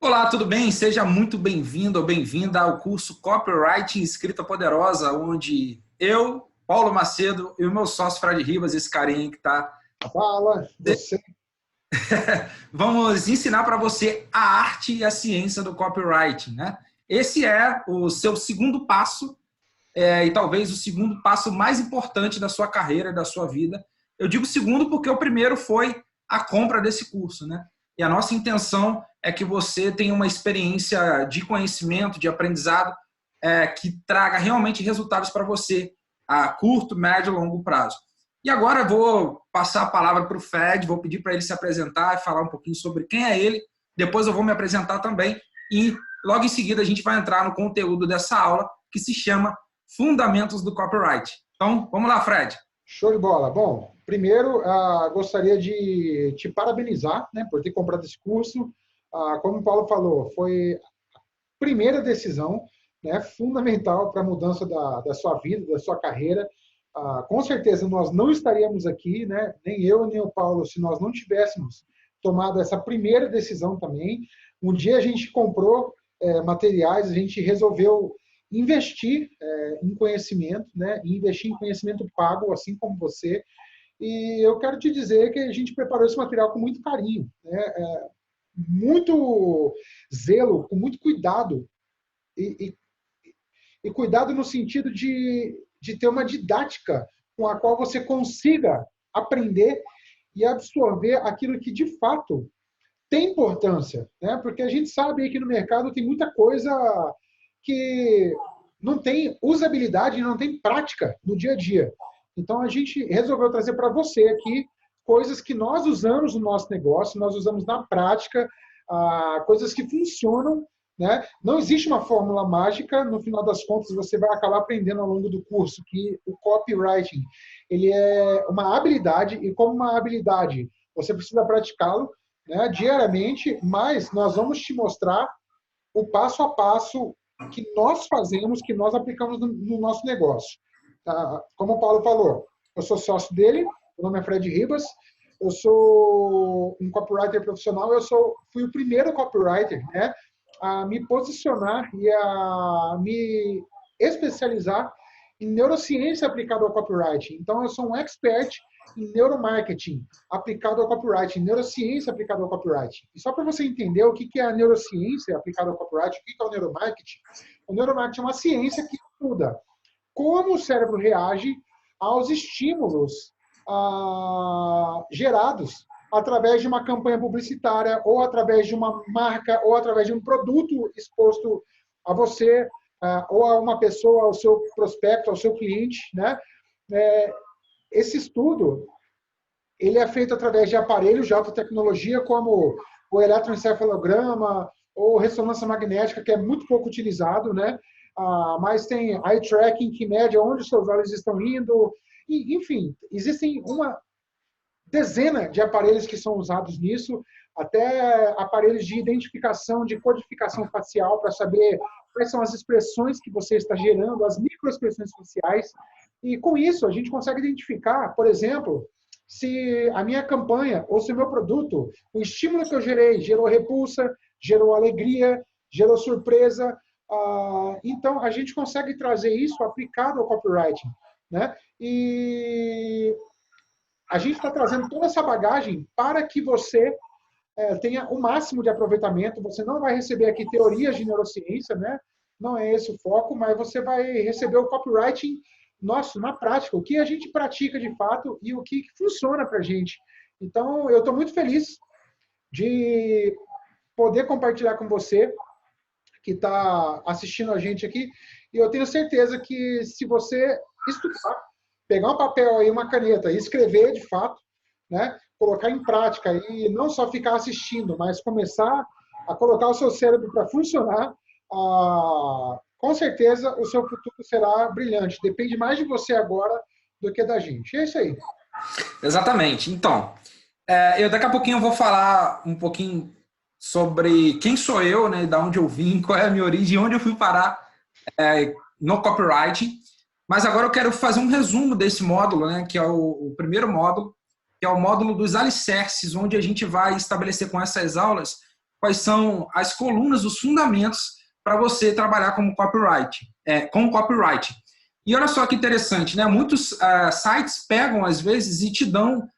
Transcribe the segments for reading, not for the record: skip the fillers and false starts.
Olá, tudo bem? Seja muito bem-vindo ou bem-vinda ao curso Copywriting Escrita Poderosa, onde eu, Paulo Macedo, e o meu sócio Fred Ribas, esse carinha que está, Fala, você. vamos ensinar para você a arte e a ciência do copywriting, né? Esse é o seu segundo passo, e talvez o segundo passo mais importante da sua carreira e da sua vida. Eu digo segundo porque o primeiro foi a compra desse curso, né? E a nossa intenção é que você tenha uma experiência de conhecimento, de aprendizado, que traga realmente resultados para você a curto, médio e longo prazo. E agora eu vou passar a palavra para o Fred, vou pedir para ele se apresentar e falar um pouquinho sobre quem é ele. Depois eu vou me apresentar também e logo em seguida a gente vai entrar no conteúdo dessa aula que se chama Fundamentos do Copyright. Então, vamos lá, Fred. Show de bola. Bom, primeiro, gostaria de te parabenizar, né, por ter comprado esse curso. Como o Paulo falou, foi a primeira decisão, né, fundamental para a mudança da sua vida, da sua carreira. Com certeza, nós não estaríamos aqui, né, nem eu, nem o Paulo, se nós não tivéssemos tomado essa primeira decisão também. Um dia a gente comprou materiais, a gente resolveu investir em conhecimento, né? Investir em conhecimento pago, assim como você. E eu quero te dizer que a gente preparou esse material com muito carinho, né? Muito zelo, com muito cuidado. E, e cuidado no sentido de ter uma didática com a qual você consiga aprender e absorver aquilo que de fato tem importância, né? Porque a gente sabe que no mercado tem muita coisa que não tem usabilidade, não tem prática no dia a dia. Então a gente resolveu trazer para você aqui coisas que nós usamos no nosso negócio, nós usamos na prática, coisas que funcionam, né? Não existe uma fórmula mágica, no final das contas você vai acabar aprendendo ao longo do curso que o copywriting, ele é uma habilidade e como uma habilidade você precisa praticá-lo, né, diariamente, mas nós vamos te mostrar o passo a passo que nós fazemos, que nós aplicamos no nosso negócio. Como o Paulo falou, eu sou sócio dele, o nome é Fred Ribas, eu sou um copywriter profissional, fui o primeiro copywriter, né, a me posicionar e a me especializar em neurociência aplicada ao copywriting. Então, eu sou um expert em neuromarketing aplicado ao copywriting, neurociência aplicada ao copywriting. E só para você entender o que é a neurociência aplicada ao copywriting, o que é o neuromarketing é uma ciência que estuda como o cérebro reage aos estímulos gerados através de uma campanha publicitária, ou através de uma marca, ou através de um produto exposto a você, ou a uma pessoa, ao seu prospecto, ao seu cliente, né? Esse estudo, ele é feito através de aparelhos de alta tecnologia, como o eletroencefalograma ou ressonância magnética, que é muito pouco utilizado, né? Mas tem eye tracking, que mede onde os seus olhos estão indo. E, enfim, existem uma dezena de aparelhos que são usados nisso, até aparelhos de identificação, de codificação facial, para saber quais são as expressões que você está gerando, as microexpressões faciais. E com isso, a gente consegue identificar, por exemplo, se a minha campanha ou se o meu produto, o estímulo que eu gerei, gerou repulsa, gerou alegria, gerou surpresa. Então, a gente consegue trazer isso aplicado ao copywriting, né? E a gente está trazendo toda essa bagagem para que você tenha o máximo de aproveitamento. Você não vai receber aqui teorias de neurociência, né? Não é esse o foco, mas você vai receber o copywriting nosso, na prática, o que a gente pratica de fato e o que funciona para a gente. Então, eu estou muito feliz de poder compartilhar com você que está assistindo a gente aqui, e eu tenho certeza que se você estudar, pegar um papel e uma caneta e escrever de fato, né, colocar em prática e não só ficar assistindo, mas começar a colocar o seu cérebro para funcionar, com certeza o seu futuro será brilhante. Depende mais de você agora do que da gente. É isso aí. Exatamente. Então, eu daqui a pouquinho eu vou falar um pouquinho sobre quem sou eu, né, da onde eu vim, qual é a minha origem, onde eu fui parar no copywriting. Mas agora eu quero fazer um resumo desse módulo, né, que é o primeiro módulo, que é o módulo dos alicerces, onde a gente vai estabelecer com essas aulas quais são as colunas, os fundamentos para você trabalhar como copyright, com copyright. E olha só que interessante, né? Muitos sites pegam, às vezes, e te dão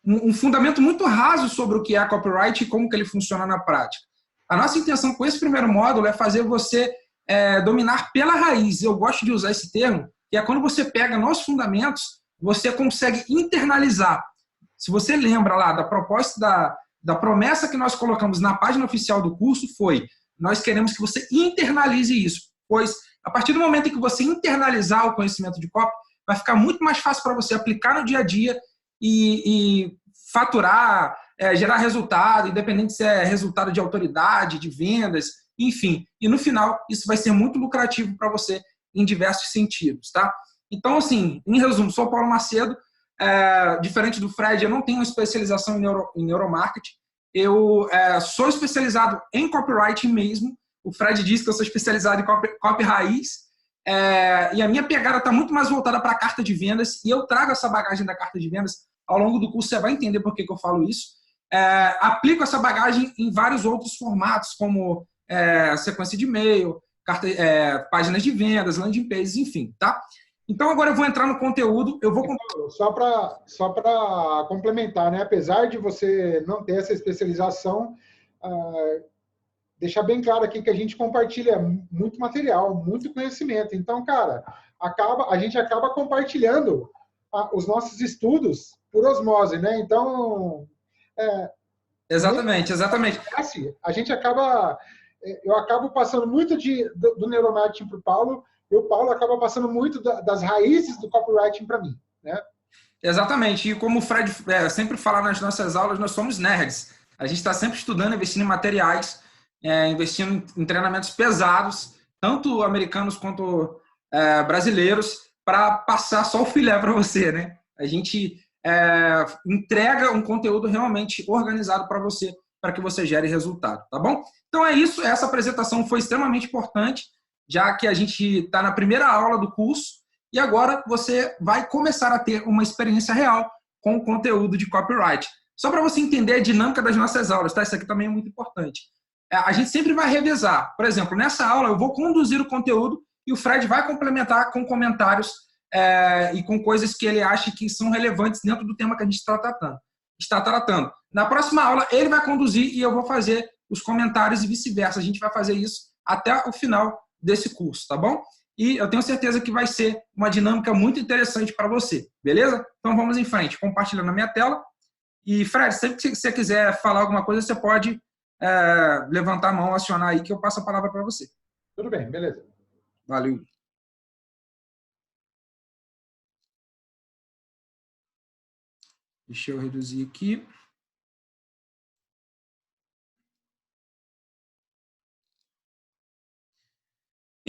um fundamento muito raso sobre o que é copyright e como que ele funciona na prática. A nossa intenção com esse primeiro módulo é fazer você dominar pela raiz. Eu gosto de usar esse termo, que é quando você pega nos fundamentos, você consegue internalizar. Se você lembra lá da proposta, da promessa que nós colocamos na página oficial do curso, nós queremos que você internalize isso, pois a partir do momento em que você internalizar o conhecimento de copy, vai ficar muito mais fácil para você aplicar no dia a dia e faturar, gerar resultado, independente se é resultado de autoridade, de vendas, enfim. E no final, isso vai ser muito lucrativo para você em diversos sentidos, tá? Então, assim, em resumo, sou o Paulo Macedo, diferente do Fred, eu não tenho especialização em neuromarketing, eu sou especializado em copywriting mesmo. O Fred diz que eu sou especializado em copy raiz, e a minha pegada está muito mais voltada para a carta de vendas, e eu trago essa bagagem da carta de vendas. Ao longo do curso você vai entender por que eu falo isso. Aplico essa bagagem em vários outros formatos, como sequência de e-mail, páginas de vendas, landing pages, enfim, tá? Então agora eu vou entrar no conteúdo. Só para complementar, né? Apesar de você não ter essa especialização, deixar bem claro aqui que a gente compartilha muito material, muito conhecimento. Então, cara, a gente acaba compartilhando os nossos estudos por osmose, né? Então, exatamente. A gente eu acabo passando muito do neuromarketing para o Paulo, e o Paulo acaba passando muito das raízes do copywriting para mim, né? Exatamente. E como o Fred sempre fala nas nossas aulas, nós somos nerds. A gente está sempre estudando, investindo em materiais, investindo em treinamentos pesados, tanto americanos quanto brasileiros, para passar só o filé para você, né? A gente entrega um conteúdo realmente organizado para você, para que você gere resultado, tá bom? Então é isso. Essa apresentação foi extremamente importante, já que a gente está na primeira aula do curso e agora você vai começar a ter uma experiência real com o conteúdo de copyright. Só para você entender a dinâmica das nossas aulas, tá? Isso aqui também é muito importante. A gente sempre vai revezar. Por exemplo, nessa aula eu vou conduzir o conteúdo e o Fred vai complementar com comentários e com coisas que ele acha que são relevantes dentro do tema que a gente está tratando. Na próxima aula ele vai conduzir e eu vou fazer os comentários e vice-versa. A gente vai fazer isso até o final desse curso, tá bom? E eu tenho certeza que vai ser uma dinâmica muito interessante para você, beleza? Então vamos em frente, compartilhando a minha tela. E Fred, sempre que você quiser falar alguma coisa, você pode levantar a mão, acionar aí que eu passo a palavra para você. Tudo bem, beleza. Valeu. Deixa eu reduzir aqui.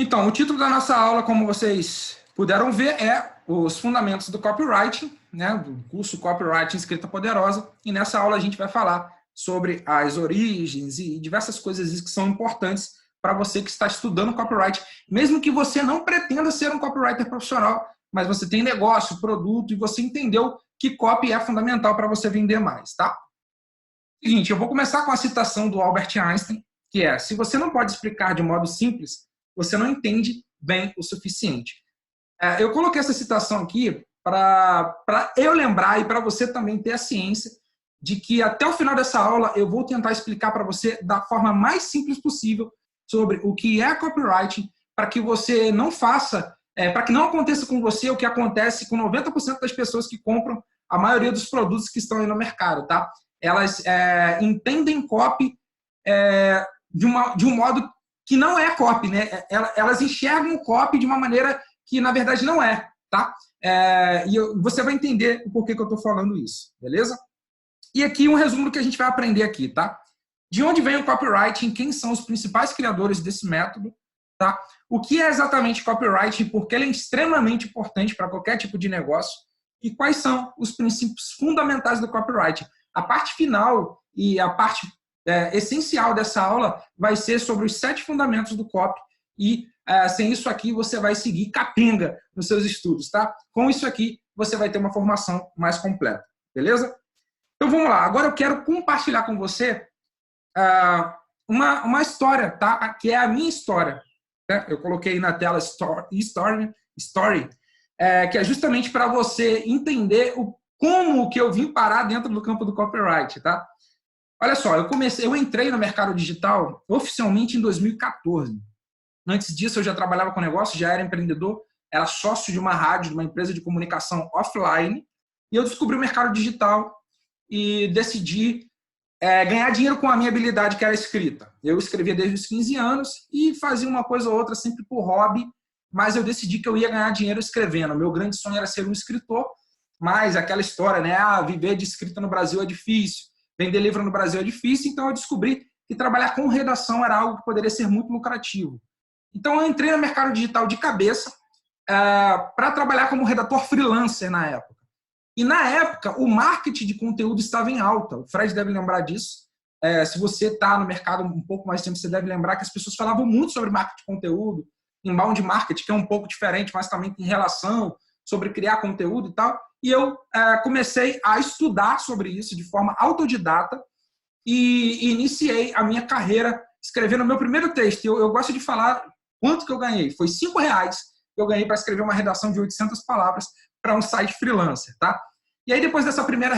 Então, o título da nossa aula, como vocês puderam ver, é os fundamentos do copywriting, né, do curso Copywriting Escrita Poderosa. E nessa aula a gente vai falar sobre as origens e diversas coisas que são importantes para você que está estudando copyright, mesmo que você não pretenda ser um copywriter profissional, mas você tem negócio, produto e você entendeu que copy é fundamental para você vender mais, tá? Seguinte, eu vou começar com a citação do Albert Einstein, que é: se você não pode explicar de modo simples, você não entende bem o suficiente. Eu coloquei essa citação aqui para eu lembrar e para você também ter a ciência de que até o final dessa aula eu vou tentar explicar para você da forma mais simples possível sobre o que é copywriting, para que você não faça, para que não aconteça com você o que acontece com 90% das pessoas que compram a maioria dos produtos que estão aí no mercado, tá? Elas entendem copy de um modo que não é copy, né? Elas enxergam o copy de uma maneira que, na verdade, não é, tá? E você vai entender o porquê que eu estou falando isso, beleza? E aqui um resumo do que a gente vai aprender aqui, tá? De onde vem o copywriting, quem são os principais criadores desse método, tá? O que é exatamente copywriting, porque ele é extremamente importante para qualquer tipo de negócio, e quais são os princípios fundamentais do copywriting. A parte final e a parte essencial dessa aula vai ser sobre os 7 fundamentos do copy, e sem isso aqui você vai seguir capenga nos seus estudos, tá? Com isso aqui você vai ter uma formação mais completa, beleza? Então vamos lá, agora eu quero compartilhar com você uma história, tá? Que é a minha história. Né? Eu coloquei na tela story que é justamente para você entender como que eu vim parar dentro do campo do copyright, tá? Olha só, eu entrei no mercado digital oficialmente em 2014. Antes disso, eu já trabalhava com negócio, já era empreendedor, era sócio de uma rádio, de uma empresa de comunicação offline, e eu descobri o mercado digital e decidi ganhar dinheiro com a minha habilidade, que era a escrita. Eu escrevia desde os 15 anos e fazia uma coisa ou outra sempre por hobby, mas eu decidi que eu ia ganhar dinheiro escrevendo. O meu grande sonho era ser um escritor, mas aquela história, né? Viver de escrita no Brasil é difícil, vender livro no Brasil é difícil, então eu descobri que trabalhar com redação era algo que poderia ser muito lucrativo. Então eu entrei no mercado digital de cabeça para trabalhar como redator freelancer na época. E na época, o marketing de conteúdo estava em alta. O Fred deve lembrar disso. Se você está no mercado um pouco mais tempo, você deve lembrar que as pessoas falavam muito sobre marketing de conteúdo, inbound marketing, que é um pouco diferente, mas também tem relação sobre criar conteúdo e tal. E eu comecei a estudar sobre isso de forma autodidata e iniciei a minha carreira escrevendo o meu primeiro texto. Eu gosto de falar quanto que eu ganhei. Foi R$5 que eu ganhei para escrever uma redação de 800 palavras para um site freelancer, tá? E aí, depois dessa primeira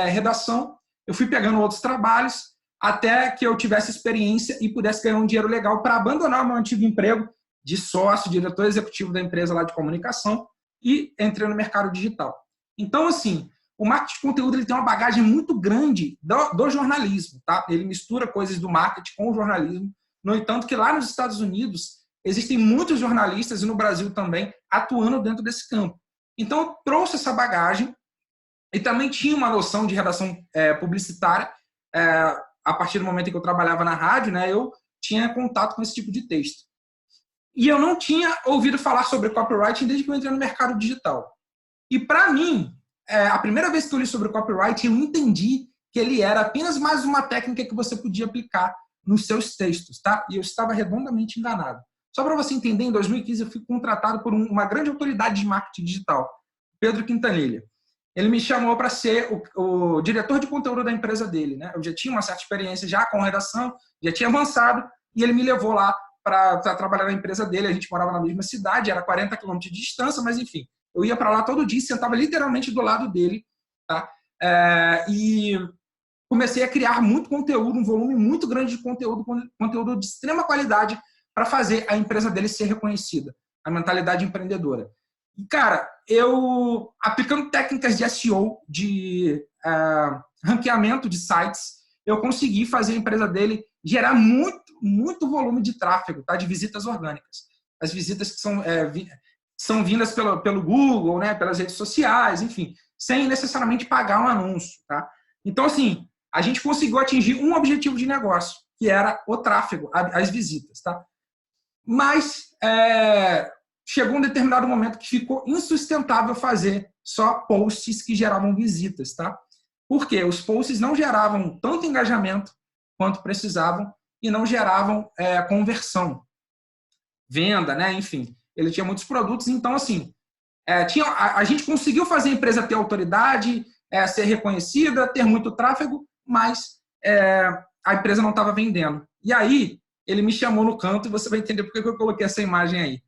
redação, eu fui pegando outros trabalhos até que eu tivesse experiência e pudesse ganhar um dinheiro legal para abandonar o meu antigo emprego de sócio, diretor executivo da empresa lá de comunicação e entrei no mercado digital. Então, assim, o marketing de conteúdo ele tem uma bagagem muito grande do jornalismo, tá? Ele mistura coisas do marketing com o jornalismo. No entanto, que lá nos Estados Unidos existem muitos jornalistas e no Brasil também atuando dentro desse campo. Então, eu trouxe essa bagagem e também tinha uma noção de redação publicitária. A partir do momento em que eu trabalhava na rádio, né, eu tinha contato com esse tipo de texto. E eu não tinha ouvido falar sobre copywriting desde que eu entrei no mercado digital. E, para mim, a primeira vez que eu li sobre copywriting, eu entendi que ele era apenas mais uma técnica que você podia aplicar nos seus textos, tá? E eu estava redondamente enganado. Só para você entender, em 2015 eu fui contratado por uma grande autoridade de marketing digital, Pedro Quintanilha. Ele me chamou para ser o diretor de conteúdo da empresa dele, né? Eu já tinha uma certa experiência já com redação, já tinha avançado, e ele me levou lá para trabalhar na empresa dele. A gente morava na mesma cidade, era 40 quilômetros de distância, mas enfim, eu ia para lá todo dia, sentava literalmente do lado dele, tá? E comecei a criar muito conteúdo, um volume muito grande de conteúdo de extrema qualidade para fazer a empresa dele ser reconhecida, a mentalidade empreendedora. E, cara, eu, aplicando técnicas de SEO, de ranqueamento de sites, eu consegui fazer a empresa dele gerar muito volume de tráfego, tá? De visitas orgânicas. As visitas que são vindas pelo Google, né? Pelas redes sociais, enfim, sem necessariamente pagar um anúncio, tá? Então, assim, a gente conseguiu atingir um objetivo de negócio, que era o tráfego, as visitas, tá? Mas chegou um determinado momento que ficou insustentável fazer só posts que geravam visitas, tá? Porque os posts não geravam tanto engajamento quanto precisavam e não geravam conversão, venda, né? Enfim, ele tinha muitos produtos, então, assim, a gente conseguiu fazer a empresa ter autoridade, ser reconhecida, ter muito tráfego, mas a empresa não estava vendendo. E aí, ele me chamou no canto, e você vai entender por que eu coloquei essa imagem aí.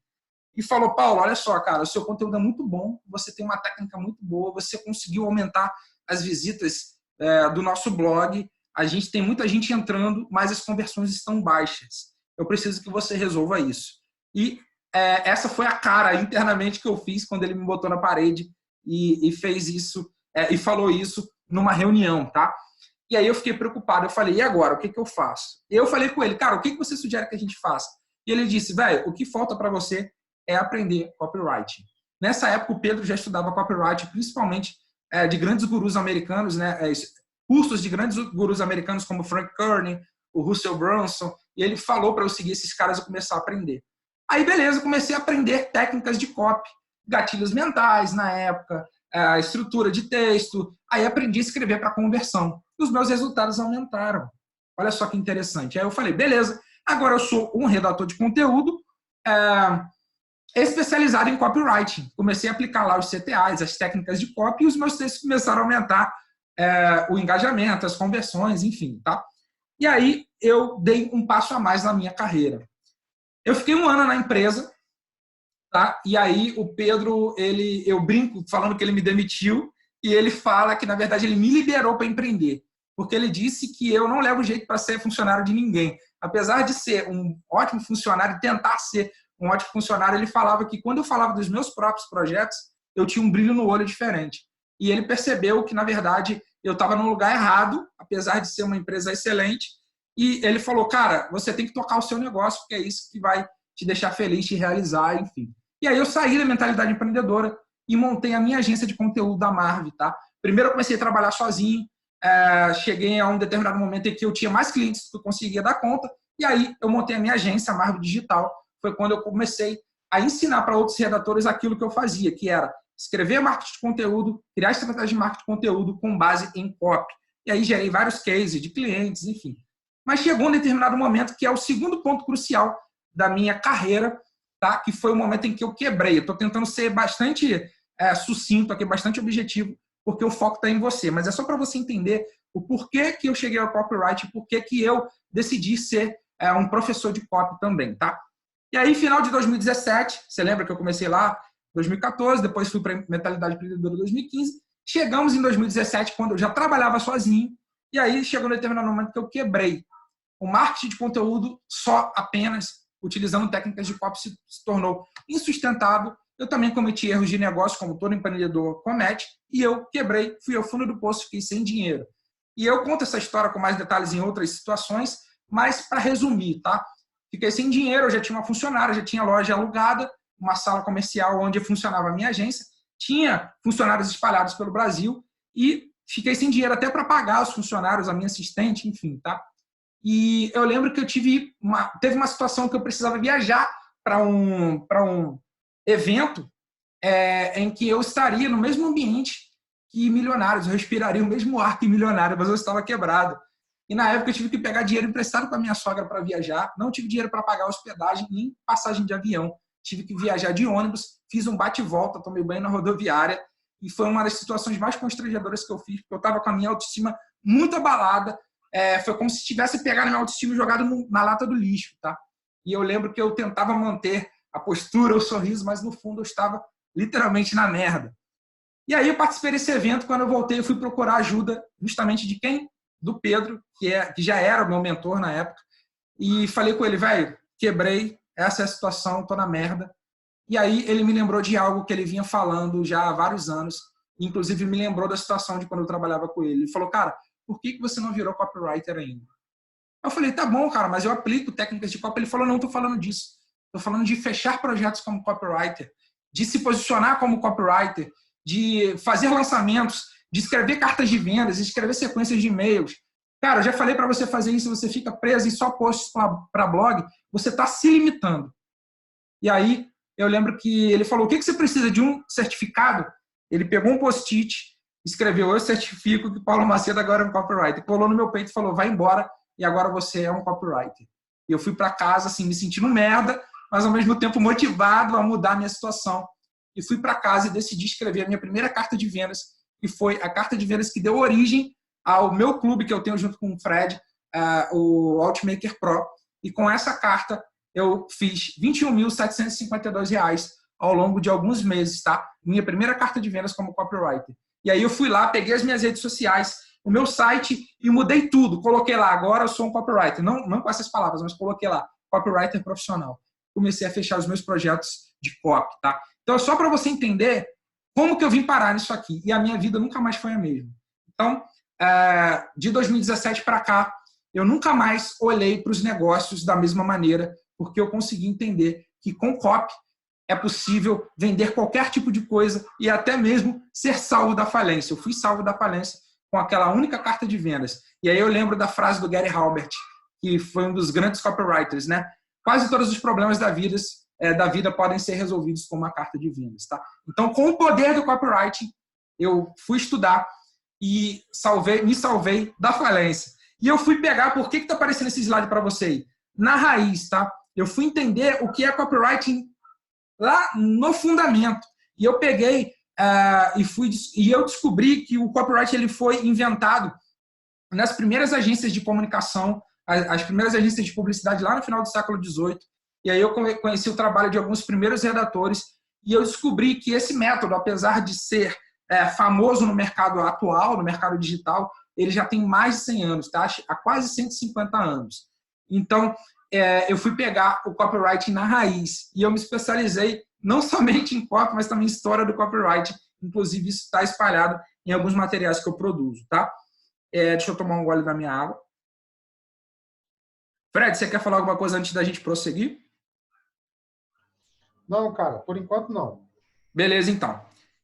E falou: Paulo, olha só, cara, o seu conteúdo é muito bom, você tem uma técnica muito boa, você conseguiu aumentar as visitas do nosso blog, tem muita gente entrando, mas as conversões estão baixas. Eu preciso que você resolva isso. E essa foi a cara internamente que eu fiz quando ele me botou na parede e fez isso, e falou isso numa reunião, tá? E aí eu fiquei preocupado, eu falei: e agora, o que eu faço? Eu falei com ele: cara, o que você sugere que a gente faça? E ele disse: velho, o que falta para você é aprender copywriting. Nessa época, o Pedro já estudava copyright, principalmente de grandes gurus americanos, né? Cursos de grandes gurus americanos como Frank Kern, o Russell Brunson, e ele falou para eu seguir esses caras e começar a aprender. Aí, beleza, comecei a aprender técnicas de copy, gatilhos mentais na época, a estrutura de texto, aí aprendi a escrever para conversão. E os meus resultados aumentaram. Olha só que interessante. Aí eu falei: beleza, agora eu sou um redator de conteúdo especializado em copywriting. Comecei a aplicar lá os CTAs, as técnicas de copy, e os meus textos começaram a aumentar o engajamento, as conversões, enfim, tá? E aí eu dei um passo a mais na minha carreira. Eu fiquei 1 ano na empresa, tá? E aí o Pedro, eu brinco falando que ele me demitiu, e ele fala que, na verdade, ele me liberou para empreender, porque ele disse que eu não levo jeito para ser funcionário de ninguém. Apesar de ser um ótimo funcionário, tentar ser um ótimo funcionário, ele falava que quando eu falava dos meus próprios projetos, eu tinha um brilho no olho diferente. E ele percebeu que, na verdade, eu estava no lugar errado, apesar de ser uma empresa excelente, e ele falou, cara, você tem que tocar o seu negócio, porque é isso que vai te deixar feliz, te realizar, enfim. E aí eu saí da mentalidade empreendedora e montei a minha agência de conteúdo da Marv, tá? Primeiro eu comecei a trabalhar sozinho, cheguei a um determinado momento em que eu tinha mais clientes do que eu conseguia dar conta, e aí eu montei a minha agência, a Marv Digital. Foi quando eu comecei a ensinar para outros redatores aquilo que eu fazia, que era escrever marketing de conteúdo, criar estratégia de marketing de conteúdo com base em copy. E aí gerei vários cases de clientes, enfim. Mas chegou um determinado momento que é o segundo ponto crucial da minha carreira, tá? Que foi o momento em que eu quebrei. Eu estou tentando ser bastante sucinto aqui, bastante objetivo, porque o foco está em você. Mas é só para você entender o porquê que eu cheguei ao copyright e porquê que eu decidi ser um professor de copy também, tá? E aí, final de 2017, você lembra que eu comecei lá em 2014, depois fui para a Mentalidade Empreendedora em 2015. Chegamos em 2017, quando eu já trabalhava sozinho, e aí chegou um determinado momento que eu quebrei. O marketing de conteúdo só apenas utilizando técnicas de copy se tornou insustentável. Eu também cometi erros de negócio, como todo empreendedor comete, e eu quebrei, fui ao fundo do poço, fiquei sem dinheiro. E eu conto essa história com mais detalhes em outras situações, mas para resumir, tá? Fiquei sem dinheiro, eu já tinha uma funcionária, já tinha loja alugada, uma sala comercial onde funcionava a minha agência, tinha funcionários espalhados pelo Brasil e fiquei sem dinheiro até para pagar os funcionários, a minha assistente, enfim, tá? E eu lembro que eu teve uma situação que eu precisava viajar para um evento em que eu estaria no mesmo ambiente que milionários, eu respiraria o mesmo ar que milionário, mas eu estava quebrado. E na época eu tive que pegar dinheiro emprestado com a minha sogra para viajar, não tive dinheiro para pagar hospedagem nem passagem de avião. Tive que viajar de ônibus, fiz um bate-volta, tomei banho na rodoviária, e foi uma das situações mais constrangedoras que eu fiz, porque eu estava com a minha autoestima muito abalada. Foi como se tivesse pegado a minha autoestima e jogado na lata do lixo, tá? E eu lembro que eu tentava manter a postura, o sorriso, mas no fundo eu estava literalmente na merda. E aí eu participei desse evento. Quando eu voltei, eu fui procurar ajuda justamente de quem? Do Pedro, que já era o meu mentor na época, e falei com ele, velho, quebrei, essa é a situação, tô na merda. E aí ele me lembrou de algo que ele vinha falando já há vários anos, inclusive me lembrou da situação de quando eu trabalhava com ele. Ele falou, cara, por que você não virou copywriter ainda? Eu falei, tá bom, cara, mas eu aplico técnicas de copy. Ele falou, não, tô falando disso. Tô falando de fechar projetos como copywriter, de se posicionar como copywriter, de fazer lançamentos, de escrever cartas de vendas, de escrever sequências de e-mails. Cara, eu já falei para você fazer isso, você fica preso em só posts para blog, você está se limitando. E aí, eu lembro que ele falou, o que você precisa de um certificado? Ele pegou um post-it, escreveu, eu certifico que Paulo Macedo agora é um copywriter. Colou no meu peito e falou, vai embora e agora você é um copywriter. E eu fui para casa, assim, me sentindo merda, mas ao mesmo tempo motivado a mudar a minha situação. E fui para casa e decidi escrever a minha primeira carta de vendas, que foi a carta de vendas que deu origem ao meu clube que eu tenho junto com o Fred, o Outmaker Pro. E com essa carta eu fiz R$ 21.752 ao longo de alguns meses, tá? Minha primeira carta de vendas como copywriter. E aí eu fui lá, peguei as minhas redes sociais, o meu site e mudei tudo. Coloquei lá, agora eu sou um copywriter. Não com essas palavras, mas coloquei lá, copywriter profissional. Comecei a fechar os meus projetos de copy, tá? Então é só para você entender como que eu vim parar nisso aqui. E a minha vida nunca mais foi a mesma. Então, de 2017 para cá, eu nunca mais olhei para os negócios da mesma maneira, porque eu consegui entender que com copy é possível vender qualquer tipo de coisa e até mesmo ser salvo da falência. Eu fui salvo da falência com aquela única carta de vendas. E aí eu lembro da frase do Gary Halbert, que foi um dos grandes copywriters, né? Quase todos os problemas da vida podem ser resolvidos com uma carta de vendas, tá? Então, com o poder do copywriting, eu fui estudar e me salvei da falência. E eu fui pegar, por que está aparecendo esse slide para você aí? Na raiz, tá? Eu fui entender o que é copywriting lá no fundamento. E eu peguei e eu descobri que o copyright ele foi inventado nas primeiras agências de comunicação as primeiras agências de publicidade lá no final do século XVIII. E aí eu conheci o trabalho de alguns primeiros redatores e eu descobri que esse método, apesar de ser famoso no mercado atual, no mercado digital, ele já tem mais de 100 anos, tá? Há quase 150 anos. Então, eu fui pegar o copywriting na raiz e eu me especializei não somente em copy, mas também em história do copyright. Inclusive, isso está espalhado em alguns materiais que eu produzo, tá? Deixa eu tomar um gole da minha água. Fred, você quer falar alguma coisa antes da gente prosseguir? Não, cara, por enquanto não. Beleza, então.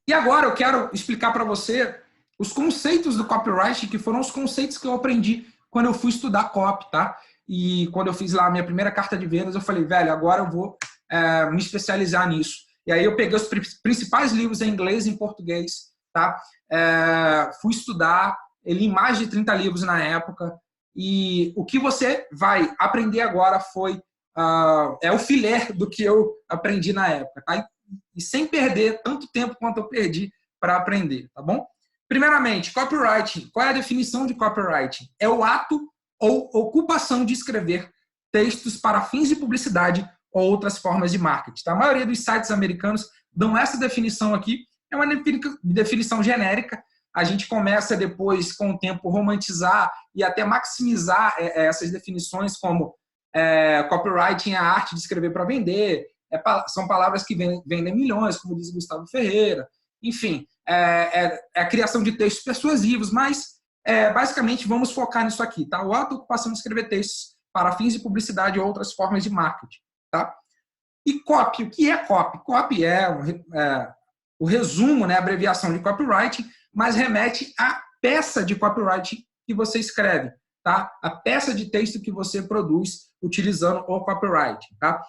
E agora eu quero explicar para você os conceitos do copyright, que foram os conceitos que eu aprendi quando eu fui estudar copy, tá? E quando eu fiz lá a minha primeira carta de vendas, eu falei, velho, agora eu vou me especializar nisso. E aí eu peguei os principais livros em inglês e em português, tá? Fui estudar, li mais de 30 livros na época, e o que você vai aprender agora foi o filé do que eu aprendi na época, tá? E sem perder tanto tempo quanto eu perdi para aprender, tá bom? Primeiramente, copywriting. Qual é a definição de copywriting? É o ato ou ocupação de escrever textos para fins de publicidade ou outras formas de marketing. Tá? A maioria dos sites americanos dão essa definição aqui. É uma definição genérica. A gente começa depois, com o tempo, romantizar e até maximizar essas definições, como copywriting é a arte de escrever para vender, são palavras que vendem milhões, como diz Gustavo Ferreira. Enfim, a criação de textos persuasivos, mas basicamente vamos focar nisso aqui, tá? O ato ocupação de escrever textos para fins de publicidade ou outras formas de marketing, tá? E copy, o que é copy? Copy é o resumo, né, a abreviação de copywriting, mas remete à peça de copywriting que você escreve, tá? A peça de texto que você produz utilizando o copywriting, tá?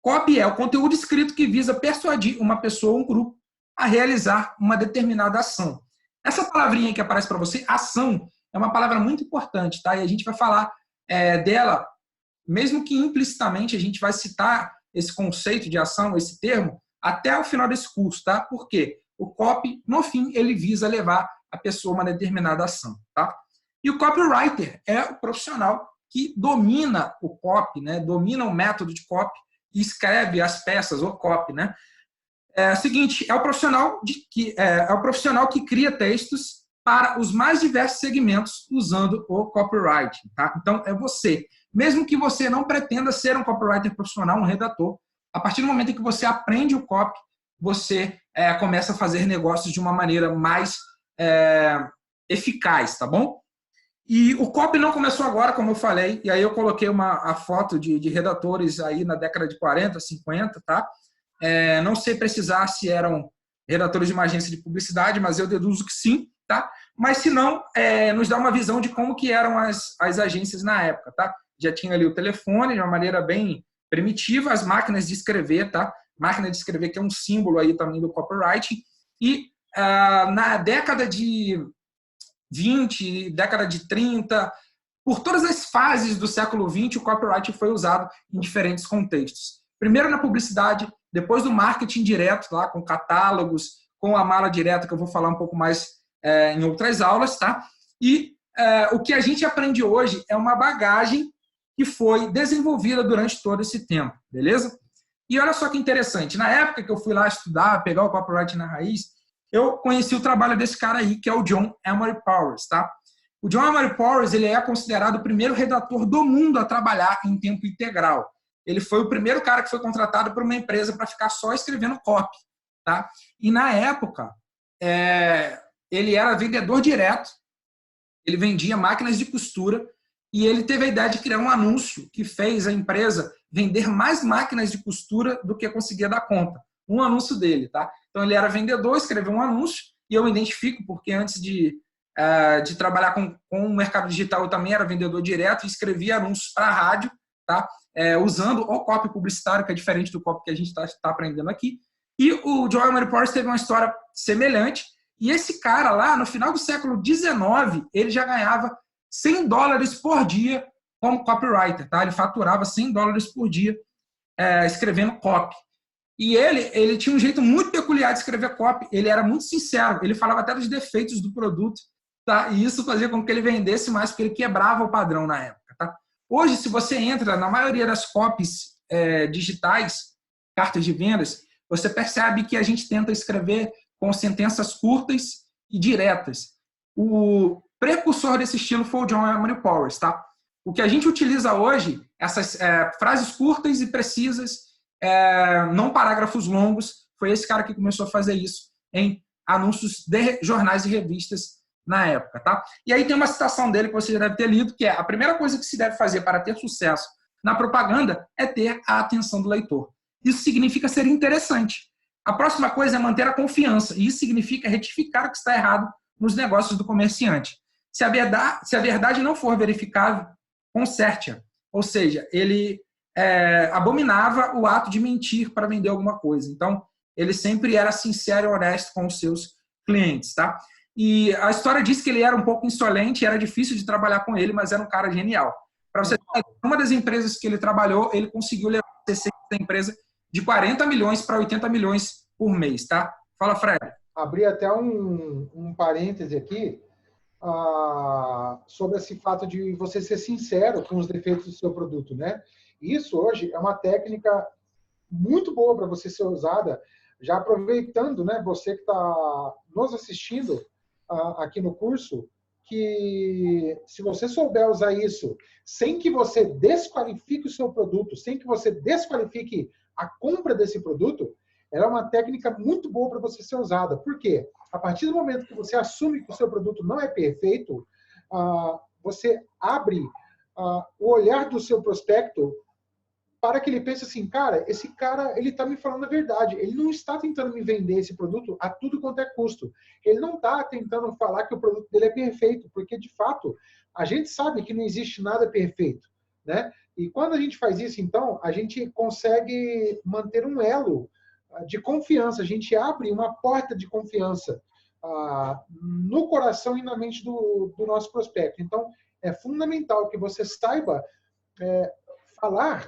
Copy é o conteúdo escrito que visa persuadir uma pessoa ou um grupo a realizar uma determinada ação. Essa palavrinha que aparece para você, ação, é uma palavra muito importante, tá? E a gente vai falar dela, mesmo que implicitamente a gente vai citar esse conceito de ação, esse termo, até o final desse curso, tá? Por quê? O copy, no fim, ele visa levar a pessoa a uma determinada ação, tá? E o copywriter é o profissional que domina o copy, né? Domina o método de copy e escreve as peças, o copy, né? É o seguinte, é o profissional que cria textos para os mais diversos segmentos usando o copywriting, tá? Então, é você. Mesmo que você não pretenda ser um copywriter profissional, um redator, a partir do momento em que você aprende o copy, você começa a fazer negócios de uma maneira mais eficaz, tá bom? E o copy não começou agora, como eu falei, e aí eu coloquei a foto de redatores aí na década de 40, 50, tá? Não sei precisar se eram redatores de uma agência de publicidade, mas eu deduzo que sim, tá? Mas se não, nos dá uma visão de como que eram as agências na época, tá? Já tinha ali o telefone de uma maneira bem primitiva, as máquinas de escrever, tá? Máquina de escrever que é um símbolo aí também do copywriting. E na década de 20, década de 30, por todas as fases do século 20, o copyright foi usado em diferentes contextos. Primeiro na publicidade, depois no marketing direto, lá, com catálogos, com a mala direta, que eu vou falar um pouco mais em outras aulas, tá? E o que a gente aprende hoje é uma bagagem que foi desenvolvida durante todo esse tempo, beleza? E olha só que interessante, na época que eu fui lá estudar, pegar o copyright na raiz, eu conheci o trabalho desse cara aí, que é o John Emery Powers, tá? O John Emery Powers, ele é considerado o primeiro redator do mundo a trabalhar em tempo integral. Ele foi o primeiro cara que foi contratado por uma empresa para ficar só escrevendo copy, tá? E na época, ele era vendedor direto, ele vendia máquinas de costura e ele teve a ideia de criar um anúncio que fez a empresa vender mais máquinas de costura do que conseguia dar conta. Um anúncio dele, tá? Então ele era vendedor, escreveu um anúncio e eu identifico porque antes de trabalhar com o mercado digital eu também era vendedor direto e escrevia anúncios para a rádio, tá? Usando o copy publicitário, que é diferente do copy que a gente está aprendendo aqui. E o John Emery Powers teve uma história semelhante. E esse cara lá, no final do século XIX, ele já ganhava $100 por dia como copywriter, tá? Ele faturava $100 por dia escrevendo copy. E ele tinha um jeito muito peculiar de escrever copy. Ele era muito sincero. Ele falava até dos defeitos do produto. tá? E isso fazia com que ele vendesse mais, porque ele quebrava o padrão na época, tá? Hoje, se você entra na maioria das copies digitais, cartas de vendas, você percebe que a gente tenta escrever com sentenças curtas e diretas. O precursor desse estilo foi o John Emery Powers, tá? O que a gente utiliza hoje, essas frases curtas e precisas, não parágrafos longos, foi esse cara que começou a fazer isso em anúncios de jornais e revistas na época, tá? E aí tem uma citação dele que você já deve ter lido, que é: a primeira coisa que se deve fazer para ter sucesso na propaganda é ter a atenção do leitor. Isso significa ser interessante. A próxima coisa é manter a confiança, e isso significa retificar o que está errado nos negócios do comerciante. Se a verdade não for verificável, conserte-a. Ou seja, ele abominava o ato de mentir para vender alguma coisa. Então, ele sempre era sincero e honesto com os seus clientes, tá? E a história diz que ele era um pouco insolente, era difícil de trabalhar com ele, mas era um cara genial. Para você ter uma das empresas que ele trabalhou, ele conseguiu levar a receita da empresa de 40 milhões para 80 milhões por mês, tá? Fala, Fred. Abri até um parêntese aqui sobre esse fato de você ser sincero com os defeitos do seu produto, né? Isso hoje é uma técnica muito boa para você ser usada, já aproveitando, né, você que está nos assistindo aqui no curso, que se você souber usar isso sem que você desqualifique o seu produto, sem que você desqualifique a compra desse produto, ela é uma técnica muito boa para você ser usada. Por quê? A partir do momento que você assume que o seu produto não é perfeito, você abre o olhar do seu prospecto para que ele pense assim: cara, esse cara, ele está me falando a verdade. Ele não está tentando me vender esse produto a tudo quanto é custo. Ele não está tentando falar que o produto dele é perfeito, porque, de fato, a gente sabe que não existe nada perfeito, né? E quando a gente faz isso, então, a gente consegue manter um elo de confiança. A gente abre uma porta de confiança no coração e na mente do nosso prospecto. Então, é fundamental que você saiba falar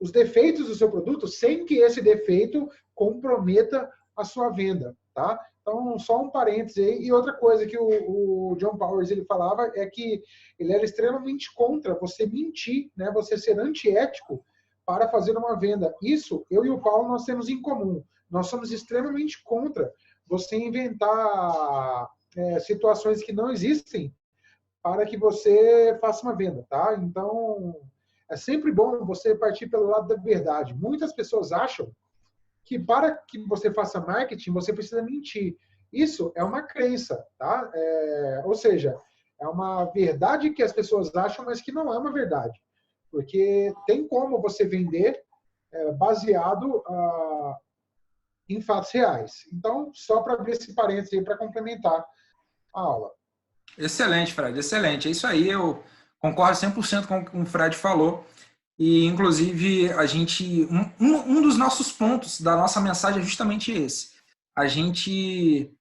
os defeitos do seu produto sem que esse defeito comprometa a sua venda, tá? Então, só um parêntese aí. E outra coisa que o John Powers ele falava é que ele era extremamente contra você mentir, né? Você ser antiético para fazer uma venda. Isso, eu e o Paulo, nós temos em comum. Nós somos extremamente contra você inventar situações que não existem para que você faça uma venda, tá? Então, é sempre bom você partir pelo lado da verdade. Muitas pessoas acham que para que você faça marketing, você precisa mentir. Isso é uma crença, tá? Ou seja, é uma verdade que as pessoas acham, mas que não é uma verdade. Porque tem como você vender baseado em fatos reais. Então, só para abrir esse parênteses aí para complementar a aula. Excelente, Fred, excelente. É isso aí, eu concordo 100% com o que o Fred falou. E, inclusive, a gente um dos nossos pontos da nossa mensagem é justamente esse. A gente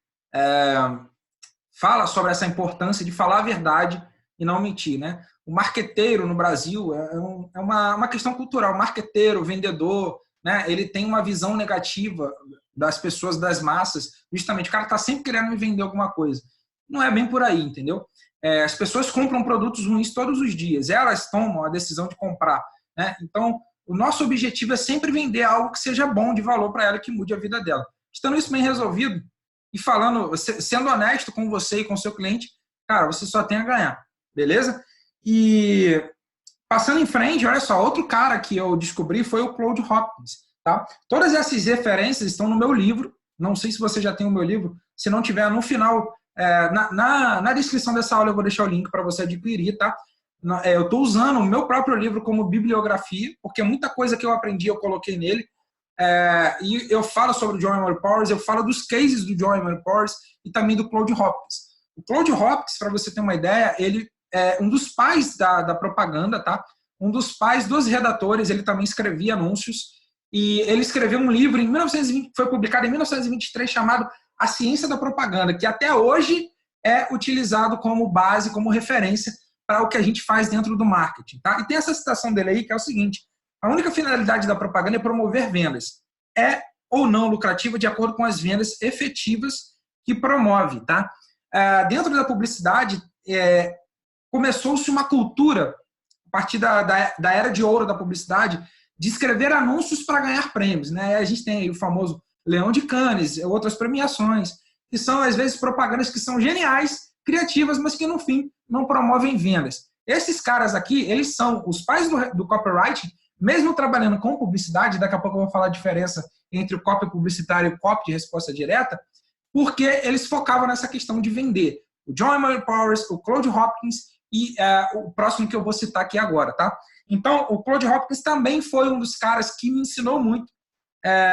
fala sobre essa importância de falar a verdade e não mentir, né? O marqueteiro no Brasil é uma questão cultural. O marqueteiro, o vendedor, né? Ele tem uma visão negativa das pessoas, das massas. Justamente, o cara está sempre querendo me vender alguma coisa. Não é bem por aí, entendeu? As pessoas compram produtos ruins todos os dias. Elas tomam a decisão de comprar, né? Então, o nosso objetivo é sempre vender algo que seja bom, de valor para ela, que mude a vida dela. Estando isso bem resolvido e falando, sendo honesto com você e com o seu cliente, cara, você só tem a ganhar, beleza? E passando em frente, olha só, outro cara que eu descobri foi o Claude Hopkins, tá? Todas essas referências estão no meu livro. Não sei se você já tem o meu livro. Se não tiver, no final, na descrição dessa aula eu vou deixar o link para você adquirir, tá? Eu estou usando o meu próprio livro como bibliografia, porque muita coisa que eu aprendi eu coloquei nele. E eu falo sobre o John Emery Powers, eu falo dos cases do John Emery Powers e também do Claude Hopkins. O Claude Hopkins, para você ter uma ideia, ele é um dos pais da propaganda, tá? Um dos pais dos redatores, ele também escrevia anúncios, e ele escreveu um livro em 1920, foi publicado em 1923, chamado A Ciência da Propaganda, que até hoje é utilizado como base, como referência para o que a gente faz dentro do marketing, tá? E tem essa citação dele aí, que é o seguinte: a única finalidade da propaganda é promover vendas. É ou não lucrativa de acordo com as vendas efetivas que promove, tá? dentro da publicidade, começou-se uma cultura, a partir da era de ouro da publicidade, de escrever anúncios para ganhar prêmios, né? A gente tem aí o famoso Leão de Cannes, outras premiações, que são, às vezes, propagandas que são geniais, criativas, mas que, no fim, não promovem vendas. Esses caras aqui, eles são os pais do copywriting, mesmo trabalhando com publicidade, daqui a pouco eu vou falar a diferença entre o copy publicitário e o copy de resposta direta, porque eles focavam nessa questão de vender. O John Emery Powers, o Claude Hopkins e o próximo que eu vou citar aqui agora, tá? Então, o Claude Hopkins também foi um dos caras que me ensinou muito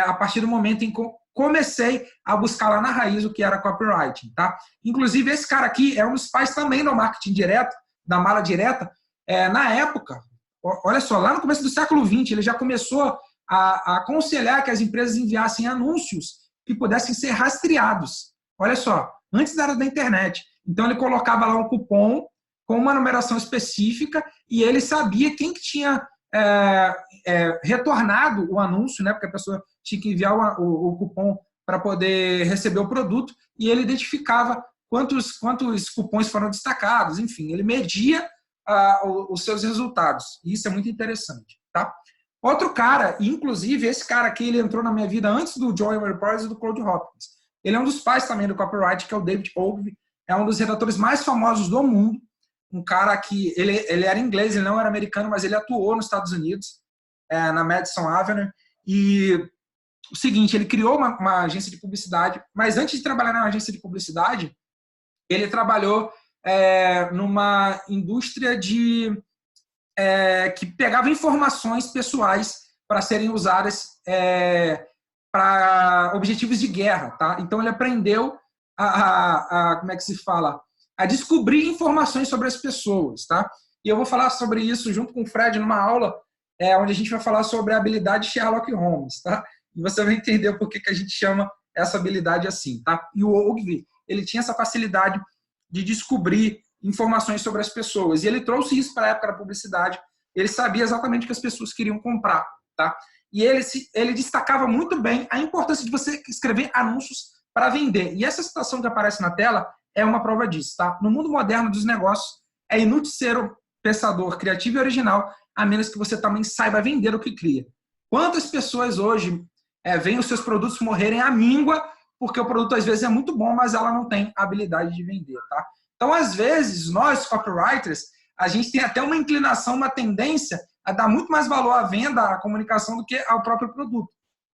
a partir do momento em que comecei a buscar lá na raiz o que era copywriting, tá? Inclusive, esse cara aqui é um dos pais também do marketing direto, da mala direta. Na época, olha só, lá no começo do século XX, ele já começou a aconselhar que as empresas enviassem anúncios que pudessem ser rastreados. Olha só, antes da era da internet. Então, ele colocava lá um cupom com uma numeração específica e ele sabia quem que tinha retornado o anúncio, né? Porque a pessoa tinha que enviar o cupom para poder receber o produto, e ele identificava quantos cupons foram destacados, enfim, ele media os seus resultados. E isso é muito interessante, tá? Outro cara, inclusive esse cara aqui, ele entrou na minha vida antes do John Emery Powers e do Claude Hopkins. Ele é um dos pais também do copyright, que é o David Ogilvy, é um dos redatores mais famosos do mundo, um cara que, ele era inglês, ele não era americano, mas ele atuou nos Estados Unidos, na Madison Avenue, e o seguinte, ele criou uma agência de publicidade, mas antes de trabalhar na agência de publicidade, ele trabalhou numa indústria que pegava informações pessoais para serem usadas para objetivos de guerra, tá? Então ele aprendeu como é que se fala? A descobrir informações sobre as pessoas, tá? E eu vou falar sobre isso junto com o Fred numa aula onde a gente vai falar sobre a habilidade Sherlock Holmes, tá? E você vai entender por que a gente chama essa habilidade assim, tá? E o Ogilvy, ele tinha essa facilidade de descobrir informações sobre as pessoas. E ele trouxe isso para a época da publicidade. Ele sabia exatamente o que as pessoas queriam comprar, tá? E ele destacava muito bem a importância de você escrever anúncios para vender. E essa situação que aparece na tela é uma prova disso, tá? No mundo moderno dos negócios, é inútil ser um pensador criativo e original, a menos que você também saiba vender o que cria. Quantas pessoas hoje veem os seus produtos morrerem à míngua, porque o produto às vezes é muito bom, mas ela não tem a habilidade de vender, tá? Então, às vezes, nós, copywriters, a gente tem até uma inclinação, uma tendência a dar muito mais valor à venda, à comunicação, do que ao próprio produto.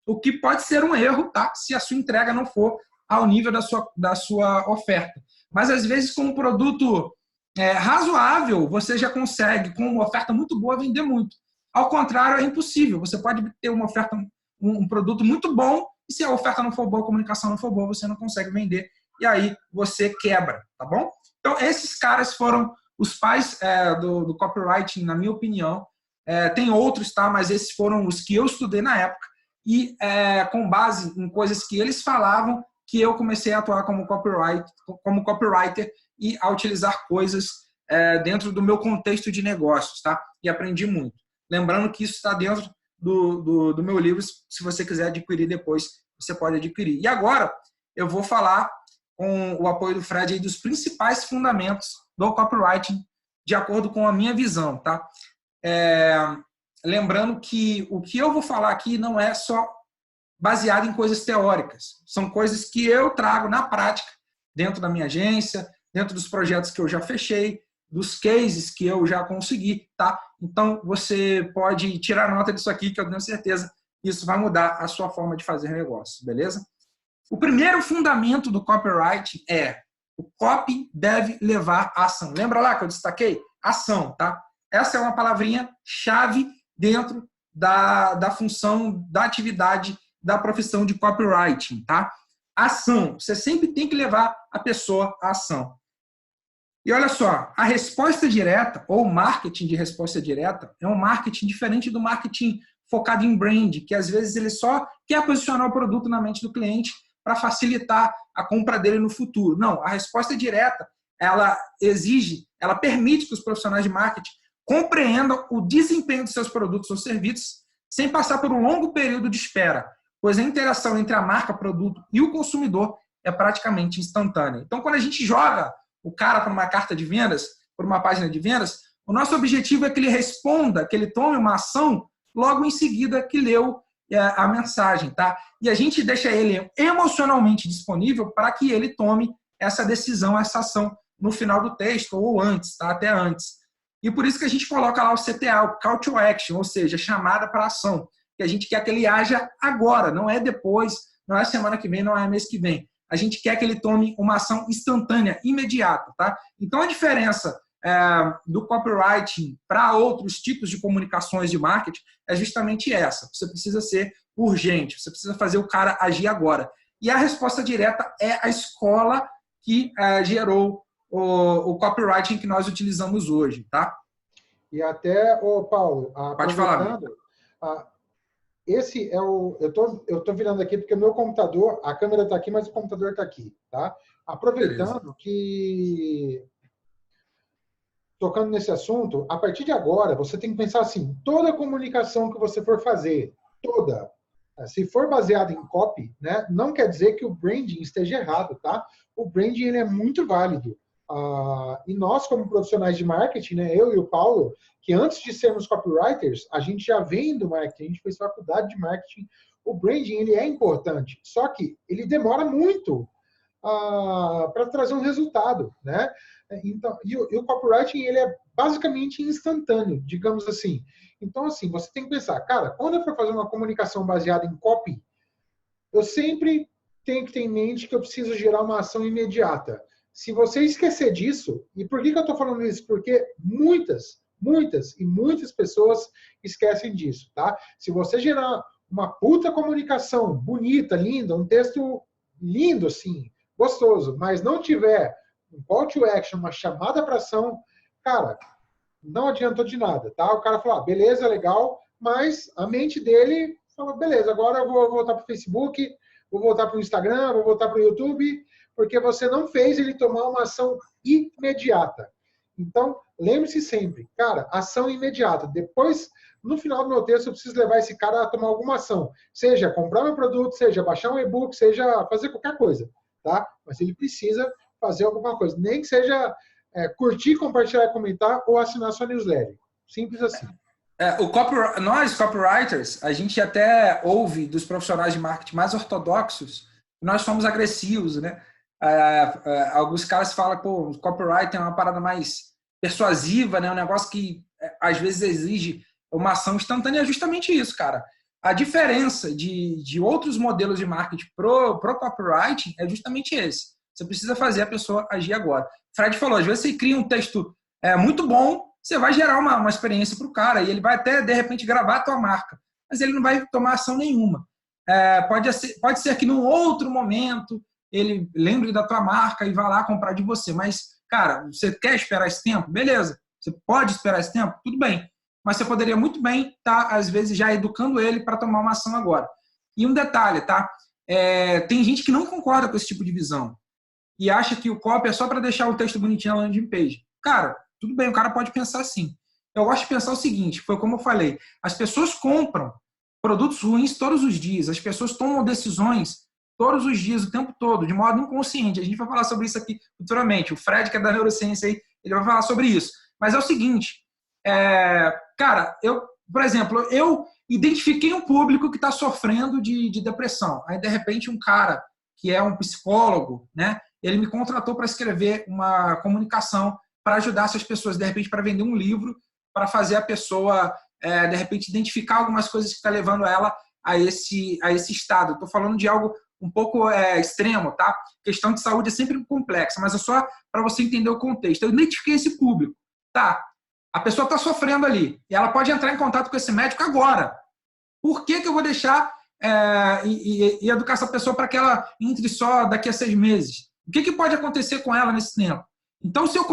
O que pode ser um erro, tá? Se a sua entrega não for ao nível da sua oferta. Mas, às vezes, com um produto razoável, você já consegue, com uma oferta muito boa, vender muito. Ao contrário, é impossível. Você pode ter uma oferta, um produto muito bom, e se a oferta não for boa, a comunicação não for boa, você não consegue vender. E aí você quebra, tá bom? Então, esses caras foram os pais do copywriting, na minha opinião. Tem outros, tá? Mas esses foram os que eu estudei na época. E com base em coisas que eles falavam, que eu comecei a atuar como copywriter e a utilizar coisas dentro do meu contexto de negócios, tá? E aprendi muito. Lembrando que isso está dentro do meu livro. Se você quiser adquirir depois, você pode adquirir. E agora eu vou falar, com o apoio do Fred, aí, dos principais fundamentos do copywriting, de acordo com a minha visão, tá? Lembrando que o que eu vou falar aqui não é só baseado em coisas teóricas. São coisas que eu trago na prática, dentro da minha agência, dentro dos projetos que eu já fechei, dos cases que eu já consegui, tá? Então, você pode tirar nota disso aqui, que eu tenho certeza que isso vai mudar a sua forma de fazer negócio, beleza? O primeiro fundamento do copywriting é: o copy deve levar à ação. Lembra lá que eu destaquei? Ação, tá? Essa é uma palavrinha-chave dentro da função, da atividade, da profissão de copywriting, tá? Ação. Você sempre tem que levar a pessoa à ação. E olha só, a resposta direta, ou marketing de resposta direta, é um marketing diferente do marketing focado em brand, que às vezes ele só quer posicionar o produto na mente do cliente para facilitar a compra dele no futuro. Não, a resposta direta, ela permite que os profissionais de marketing compreendam o desempenho dos seus produtos ou serviços sem passar por um longo período de espera, pois a interação entre a marca, produto e o consumidor é praticamente instantânea. Então, quando a gente joga o cara para uma carta de vendas, para uma página de vendas, o nosso objetivo é que ele responda, que ele tome uma ação logo em seguida que leu a mensagem, tá? E a gente deixa ele emocionalmente disponível para que ele tome essa decisão, essa ação no final do texto ou antes, tá? Até antes. E por isso que a gente coloca lá o CTA, o Call to Action, ou seja, chamada para ação. Que a gente quer que ele haja agora, não é depois, não é semana que vem, não é mês que vem. A gente quer que ele tome uma ação instantânea, imediata, tá? Então a diferença do copywriting para outros tipos de comunicações de marketing é justamente essa. Você precisa ser urgente, você precisa fazer o cara agir agora. E a resposta direta é a escola que gerou o copywriting que nós utilizamos hoje, tá? E até, Paulo, pode falar. Esse é o... Eu tô virando aqui porque o meu computador, a câmera está aqui, mas o computador está aqui, tá? Aproveitando Beleza. Que... Tocando nesse assunto, a partir de agora, você tem que pensar assim, toda comunicação que você for fazer, toda, se for baseada em copy, né, não quer dizer que o branding esteja errado, tá? O branding ele é muito válido. E nós, como profissionais de marketing, né, eu e o Paulo, que antes de sermos copywriters, a gente já vem do marketing, a gente fez faculdade de marketing, o branding ele é importante, só que ele demora muito para trazer um resultado, né? Então, e o copywriting ele é basicamente instantâneo, digamos assim. Então, assim, você tem que pensar, cara, quando eu for fazer uma comunicação baseada em copy, eu sempre tenho que ter em mente que eu preciso gerar uma ação imediata. Se você esquecer disso, e por que eu estou falando isso? Porque muitas pessoas esquecem disso, tá? Se você gerar uma puta comunicação bonita, linda, um texto lindo, assim, gostoso, mas não tiver um call to action, uma chamada para ação, cara, não adiantou de nada, tá? O cara falou, beleza, legal, mas a mente dele falou, beleza, agora eu vou voltar para o Facebook, vou voltar para o Instagram, vou voltar para o YouTube, porque você não fez ele tomar uma ação imediata. Então, lembre-se sempre, cara, ação imediata. Depois, no final do meu texto, eu preciso levar esse cara a tomar alguma ação. Seja comprar meu produto, seja baixar um e-book, seja fazer qualquer coisa, tá? Mas ele precisa fazer alguma coisa. Nem que seja curtir, compartilhar, comentar ou assinar sua newsletter. Simples assim. Nós, copywriters, a gente até ouve dos profissionais de marketing mais ortodoxos que nós somos agressivos, né? Alguns caras falam que o copywriting é uma parada mais persuasiva, né? Um negócio que às vezes exige uma ação instantânea. É justamente isso, cara. A diferença de outros modelos de marketing pro copywriting é justamente esse. Você precisa fazer a pessoa agir agora. O Fred falou, às vezes você cria um texto muito bom, você vai gerar uma experiência para o cara e ele vai até, de repente, gravar a tua marca, mas ele não vai tomar ação nenhuma. Pode ser que num outro momento ele lembre da tua marca e vá lá comprar de você. Mas, cara, você quer esperar esse tempo? Beleza. Você pode esperar esse tempo? Tudo bem. Mas você poderia muito bem estar, às vezes, já educando ele para tomar uma ação agora. E um detalhe, tá? Tem gente que não concorda com esse tipo de visão e acha que o copy é só para deixar o texto bonitinho na landing page. Cara, tudo bem, o cara pode pensar assim. Eu gosto de pensar o seguinte, foi como eu falei, as pessoas compram produtos ruins todos os dias, as pessoas tomam decisões todos os dias, o tempo todo, de modo inconsciente. A gente vai falar sobre isso aqui futuramente. O Fred, que é da neurociência aí, ele vai falar sobre isso. Mas é o seguinte, cara, por exemplo, eu identifiquei um público que está sofrendo de depressão. Aí, de repente, um cara que é um psicólogo, né, ele me contratou para escrever uma comunicação para ajudar essas pessoas, de repente, para vender um livro, para fazer a pessoa, de repente, identificar algumas coisas que está levando ela a esse estado. Estou falando de algo um pouco extremo, tá? A questão de saúde é sempre complexa, mas é só para você entender o contexto. Eu identifiquei esse público, tá? A pessoa está sofrendo ali e ela pode entrar em contato com esse médico agora. Por que eu vou deixar e educar essa pessoa para que ela entre só daqui a 6 meses? O que pode acontecer com ela nesse tempo? Então, se eu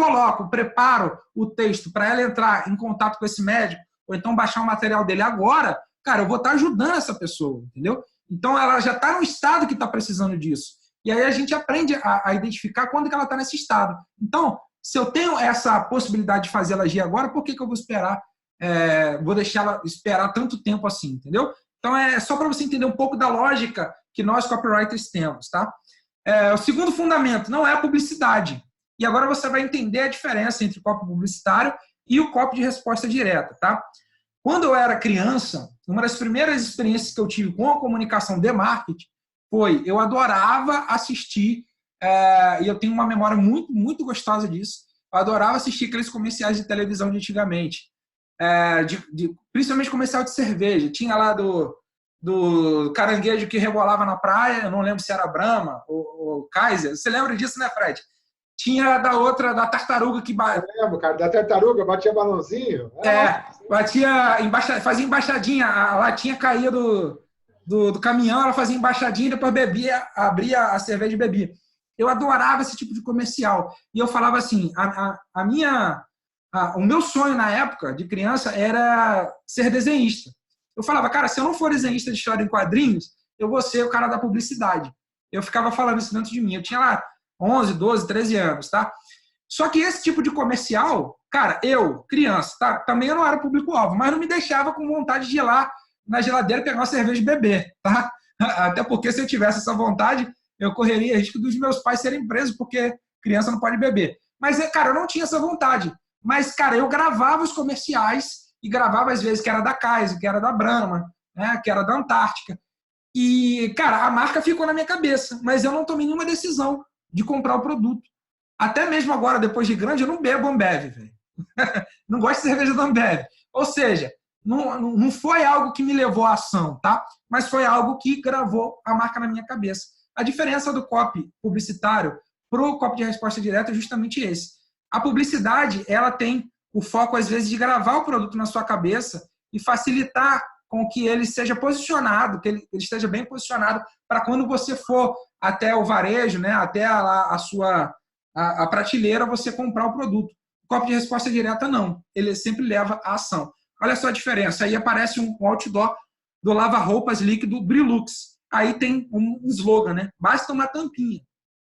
preparo o texto para ela entrar em contato com esse médico, ou então baixar o material dele agora, cara, eu vou estar ajudando essa pessoa, entendeu? Então, ela já está no estado que está precisando disso. E aí a gente aprende a identificar quando que ela está nesse estado. Então, se eu tenho essa possibilidade de fazer ela agir agora, por que eu vou esperar? Vou deixar ela esperar tanto tempo assim, entendeu? Então, é só para você entender um pouco da lógica que nós, copywriters, temos, tá? O segundo fundamento não é a publicidade. E agora você vai entender a diferença entre o copy publicitário e o copy de resposta direta, tá? Quando eu era criança, uma das primeiras experiências que eu tive com a comunicação de marketing foi, eu adorava assistir, e eu tenho uma memória muito, muito gostosa disso, eu adorava assistir aqueles comerciais de televisão de antigamente, principalmente comercial de cerveja. Tinha lá do caranguejo que rebolava na praia, eu não lembro se era Brahma ou Kaiser. Você lembra disso, né, Fred? Tinha da outra, da tartaruga que... Eu lembro, cara, da tartaruga, batia balãozinho. Fazia embaixadinha, a latinha caía do caminhão, ela fazia embaixadinha e depois bebia, abria a cerveja e bebia. Eu adorava esse tipo de comercial. E eu falava assim, o meu sonho na época de criança era ser desenhista. Eu falava, cara, se eu não for desenhista de história em quadrinhos, eu vou ser o cara da publicidade. Eu ficava falando isso dentro de mim. Eu tinha lá 11, 12, 13 anos, tá? Só que esse tipo de comercial, cara, eu, criança, tá? Também eu não era público-alvo, mas não me deixava com vontade de ir lá na geladeira pegar uma cerveja e beber, tá? Até porque se eu tivesse essa vontade, eu correria risco dos meus pais serem presos, porque criança não pode beber. Mas, cara, eu não tinha essa vontade. Mas, cara, eu gravava os comerciais e gravava às vezes que era da Kaiser, que era da Brahma, né, que era da Antártica. E, cara, a marca ficou na minha cabeça, mas eu não tomei nenhuma decisão de comprar o produto. Até mesmo agora, depois de grande, eu não bebo Ambev, velho. Não gosto de cerveja da Ambev. Ou seja, não foi algo que me levou à ação, tá? Mas foi algo que gravou a marca na minha cabeça. A diferença do copy publicitário para o copy de resposta direta é justamente esse. A publicidade, ela tem o foco, às vezes, de gravar o produto na sua cabeça e facilitar com que ele seja posicionado, que ele esteja bem posicionado para quando você for até o varejo, né, até a sua a prateleira, você comprar o produto. O copy de resposta direta, não. Ele sempre leva à ação. Olha só a diferença. Aí aparece um outdoor do lava-roupas líquido Brilux. Aí tem um slogan, né? Basta uma tampinha.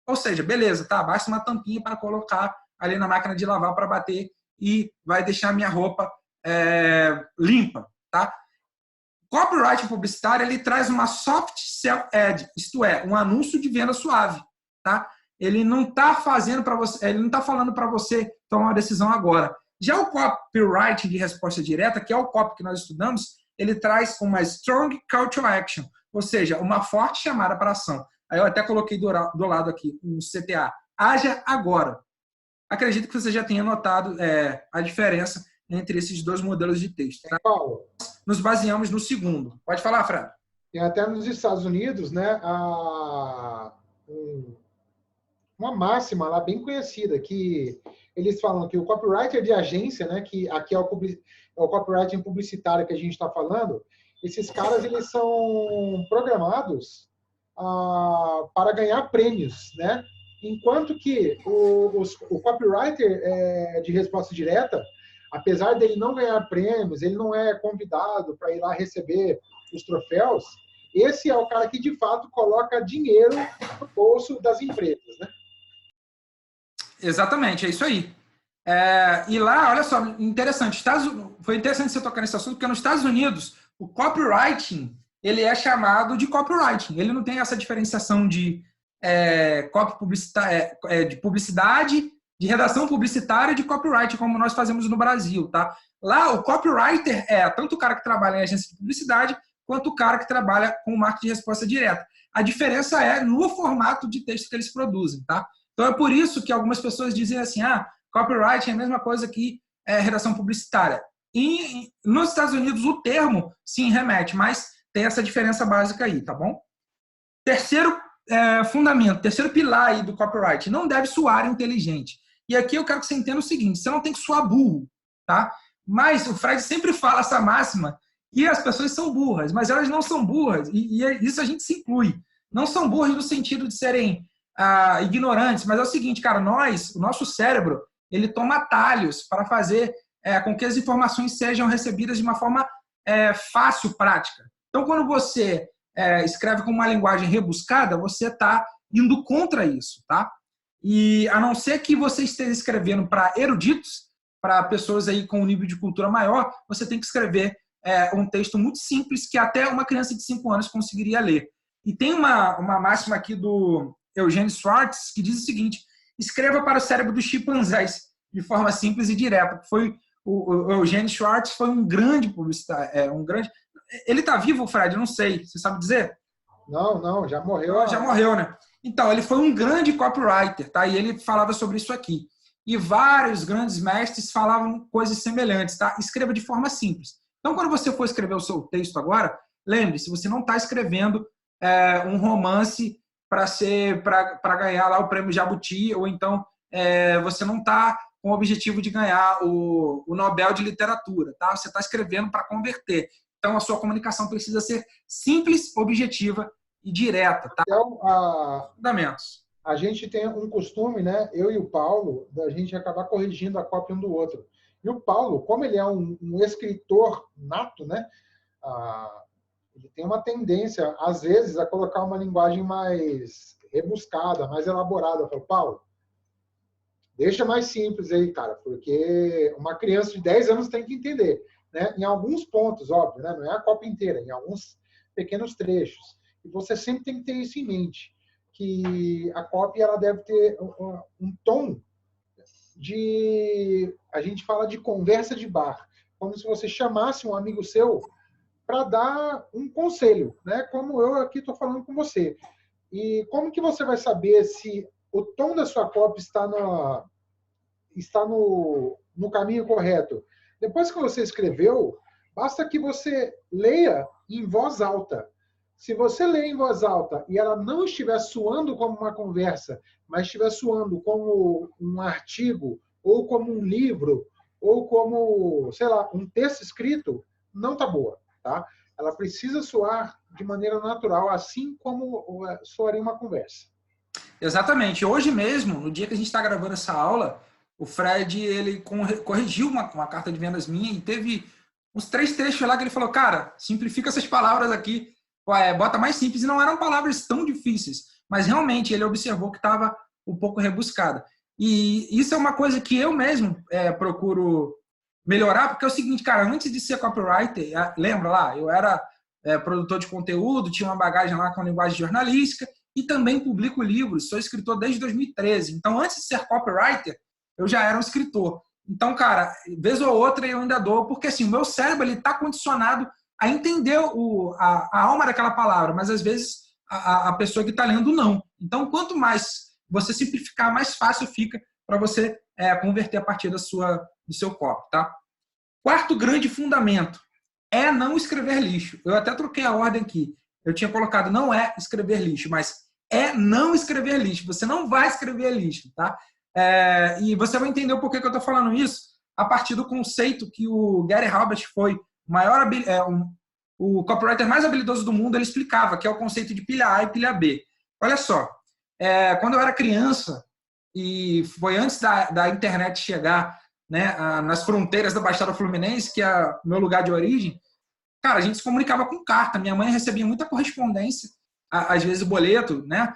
Ou seja, beleza, tá? Basta uma tampinha para colocar ali na máquina de lavar para bater e vai deixar minha roupa limpa, tá? O copyright publicitário, ele traz uma soft sell ad, isto é, um anúncio de venda suave, tá? Ele não está fazendo para você, ele não está falando para você tomar uma decisão agora. Já o copyright de resposta direta, que é o copy que nós estudamos, ele traz uma strong call to action, ou seja, uma forte chamada para ação. Aí eu até coloquei do lado aqui um CTA. Haja agora. Acredito que você já tenha notado a diferença entre esses dois modelos de texto. Tá? Paulo, nos baseamos no segundo. Pode falar, Fran. E até nos Estados Unidos, né, uma máxima lá bem conhecida, que eles falam que o copywriter de agência, né, que aqui é o copywriting publicitário que a gente está falando, esses caras eles são programados para ganhar prêmios, né? Enquanto que o copywriter de resposta direta, apesar dele não ganhar prêmios, ele não é convidado para ir lá receber os troféus, esse é o cara que, de fato, coloca dinheiro no bolso das empresas, né? Exatamente, é isso aí. E lá, olha só, interessante, foi interessante você tocar nesse assunto, porque nos Estados Unidos, o copywriting, ele é chamado de copywriting. Ele não tem essa diferenciação de de publicidade, de redação publicitária e de copyright, como nós fazemos no Brasil, tá? Lá, o copywriter é tanto o cara que trabalha em agência de publicidade, quanto o cara que trabalha com marketing de resposta direta. A diferença é no formato de texto que eles produzem, tá? Então, é por isso que algumas pessoas dizem assim, copyright é a mesma coisa que redação publicitária. E nos Estados Unidos, o termo, sim, remete, mas tem essa diferença básica aí, tá bom? Terceiro fundamento, terceiro pilar aí do copyright, não deve soar inteligente. E aqui eu quero que você entenda o seguinte, você não tem que soar burro, tá? Mas o Fred sempre fala essa máxima e as pessoas são burras, mas elas não são burras, e isso a gente se inclui. Não são burras no sentido de serem ignorantes, mas é o seguinte, cara, o nosso cérebro, ele toma atalhos para fazer com que as informações sejam recebidas de uma forma fácil, prática. Então, quando você escreve com uma linguagem rebuscada, você está indo contra isso, tá? E a não ser que você esteja escrevendo para eruditos, para pessoas aí com um nível de cultura maior, você tem que escrever um texto muito simples que até uma criança de 5 anos conseguiria ler. E tem uma máxima aqui do Eugene Schwartz, que diz o seguinte: escreva para o cérebro dos chimpanzés de forma simples e direta. O Eugene Schwartz foi um grande publicitário, Ele está vivo, Fred? Eu não sei. Você sabe dizer? Não, já morreu. Já morreu, né? Então, ele foi um grande copywriter, tá? E ele falava sobre isso aqui. E vários grandes mestres falavam coisas semelhantes, tá? Escreva de forma simples. Então, quando você for escrever o seu texto agora, lembre-se, você não está escrevendo um romance para ganhar lá o prêmio Jabuti, ou então você não está com o objetivo de ganhar o Nobel de Literatura, tá? Você está escrevendo para converter. Então, a sua comunicação precisa ser simples, objetiva e direta, tá? Então, Fundamentos. A gente tem um costume, né? Eu e o Paulo, da gente acabar corrigindo a cópia um do outro. E o Paulo, como ele é um escritor nato, né? Ele tem uma tendência, às vezes, a colocar uma linguagem mais rebuscada, mais elaborada. Eu falo, Paulo, deixa mais simples aí, cara, porque uma criança de 10 anos tem que entender, né? Em alguns pontos, óbvio, né? Não é a cópia inteira, em alguns pequenos trechos. E você sempre tem que ter isso em mente, que a cópia ela deve ter um tom de... A gente fala de conversa de bar, como se você chamasse um amigo seu para dar um conselho, né? Como eu aqui estou falando com você. E como que você vai saber se o tom da sua cópia está no caminho correto? Depois que você escreveu, basta que você leia em voz alta. Se você lê em voz alta e ela não estiver soando como uma conversa, mas estiver soando como um artigo, ou como um livro, ou como, sei lá, um texto escrito, não está boa, tá? Ela precisa soar de maneira natural, assim como soaria uma conversa. Exatamente. Hoje mesmo, no dia que a gente está gravando essa aula, o Fred ele corrigiu uma carta de vendas minha e teve uns 3 trechos lá que ele falou, cara, simplifica essas palavras aqui, bota mais simples, e não eram palavras tão difíceis, mas realmente ele observou que estava um pouco rebuscada. E isso é uma coisa que eu mesmo procuro melhorar, porque é o seguinte, cara, antes de ser copywriter, lembra lá, eu era produtor de conteúdo, tinha uma bagagem lá com linguagem jornalística e também publico livros, sou escritor desde 2013. Então, antes de ser copywriter, eu já era um escritor. Então, cara, vez ou outra eu ainda dou, porque assim, o meu cérebro está condicionado a entender a alma daquela palavra, mas às vezes a pessoa que está lendo não. Então, quanto mais você simplificar, mais fácil fica para você converter a partir do seu copy, tá? Quarto grande fundamento é não escrever lixo. Eu até troquei a ordem aqui. Eu tinha colocado não é escrever lixo, mas é não escrever lixo. Você não vai escrever lixo, tá? E você vai entender o porquê que eu estou falando isso a partir do conceito que o Gary Halbert foi o copywriter mais habilidoso do mundo. Ele explicava que é o conceito de pilha A e pilha B. Olha só, quando eu era criança, e foi antes da internet chegar, né, nas fronteiras da Baixada Fluminense, que é o meu lugar de origem, cara, a gente se comunicava com carta. Minha mãe recebia muita correspondência, às vezes boleto, né,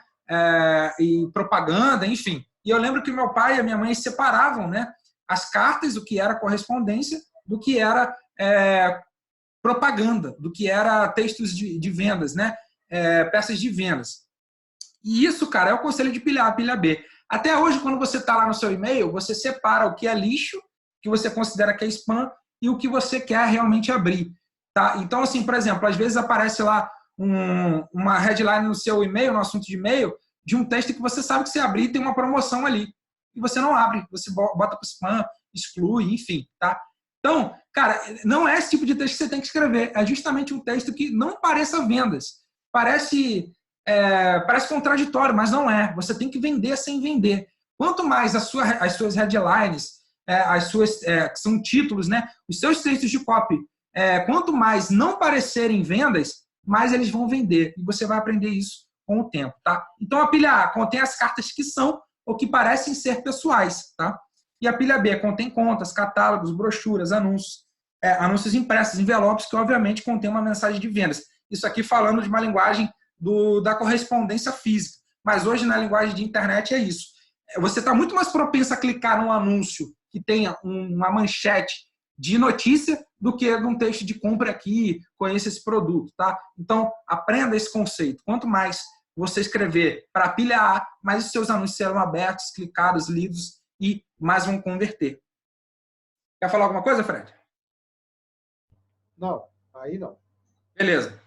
e propaganda, enfim. E eu lembro que meu pai e a minha mãe separavam, né, as cartas, o que era correspondência, do que era propaganda, do que era textos de vendas, né, peças de vendas. E isso, cara, é o conselho de pilha A, pilha B. Até hoje, quando você está lá no seu e-mail, você separa o que é lixo, que você considera que é spam, e o que você quer realmente abrir. Tá? Então, assim, por exemplo, às vezes aparece lá uma headline no seu e-mail, no assunto de e-mail, de um texto que você sabe que se abrir tem uma promoção ali. E você não abre, você bota para o spam, exclui, enfim. Tá? Então, cara, não é esse tipo de texto que você tem que escrever. É justamente um texto que não pareça vendas. Parece contraditório, mas não é. Você tem que vender sem vender. Quanto mais as suas headlines, que são títulos, né, os seus textos de copy, quanto mais não parecerem vendas, mais eles vão vender. E você vai aprender isso com o tempo. Tá? Então, a pilha A contém as cartas que são ou que parecem ser pessoais. Tá? E a pilha B contém contas, catálogos, brochuras, anúncios, anúncios impressos, envelopes, que obviamente contém uma mensagem de vendas. Isso aqui falando de uma linguagem da correspondência física. Mas hoje, na linguagem de internet, é isso. Você está muito mais propenso a clicar num anúncio que tenha uma manchete de notícia do que num texto de compra aqui, conheça esse produto. Tá? Então, aprenda esse conceito. Quanto mais você escrever para a pilha A, mas os seus anúncios serão abertos, clicados, lidos e mais vão converter. Quer falar alguma coisa, Fred? Não, aí não. Beleza.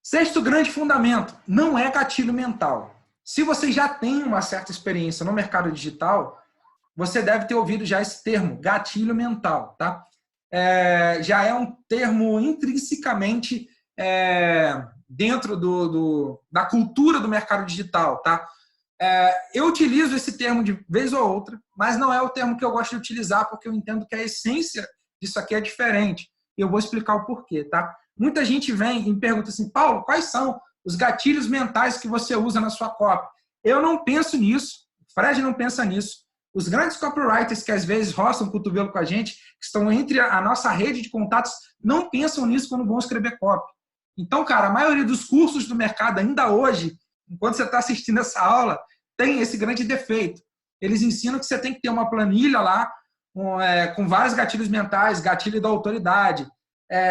Sexto grande fundamento, não é gatilho mental. Se você já tem uma certa experiência no mercado digital, você deve ter ouvido já esse termo, gatilho mental, tá? Já é um termo intrinsecamente dentro da cultura do mercado digital, tá? Eu utilizo esse termo de vez ou outra, mas não é o termo que eu gosto de utilizar, porque eu entendo que a essência disso aqui é diferente. E eu vou explicar o porquê, tá? Muita gente vem e me pergunta assim, Paulo, quais são os gatilhos mentais que você usa na sua copy? Eu não penso nisso, o Fred não pensa nisso. Os grandes copywriters que às vezes roçam o cotovelo com a gente, que estão entre a nossa rede de contatos, não pensam nisso quando vão escrever copy. Então, cara, a maioria dos cursos do mercado, ainda hoje, enquanto você está assistindo essa aula, tem esse grande defeito. Eles ensinam que você tem que ter uma planilha lá, com vários gatilhos mentais, gatilho da autoridade,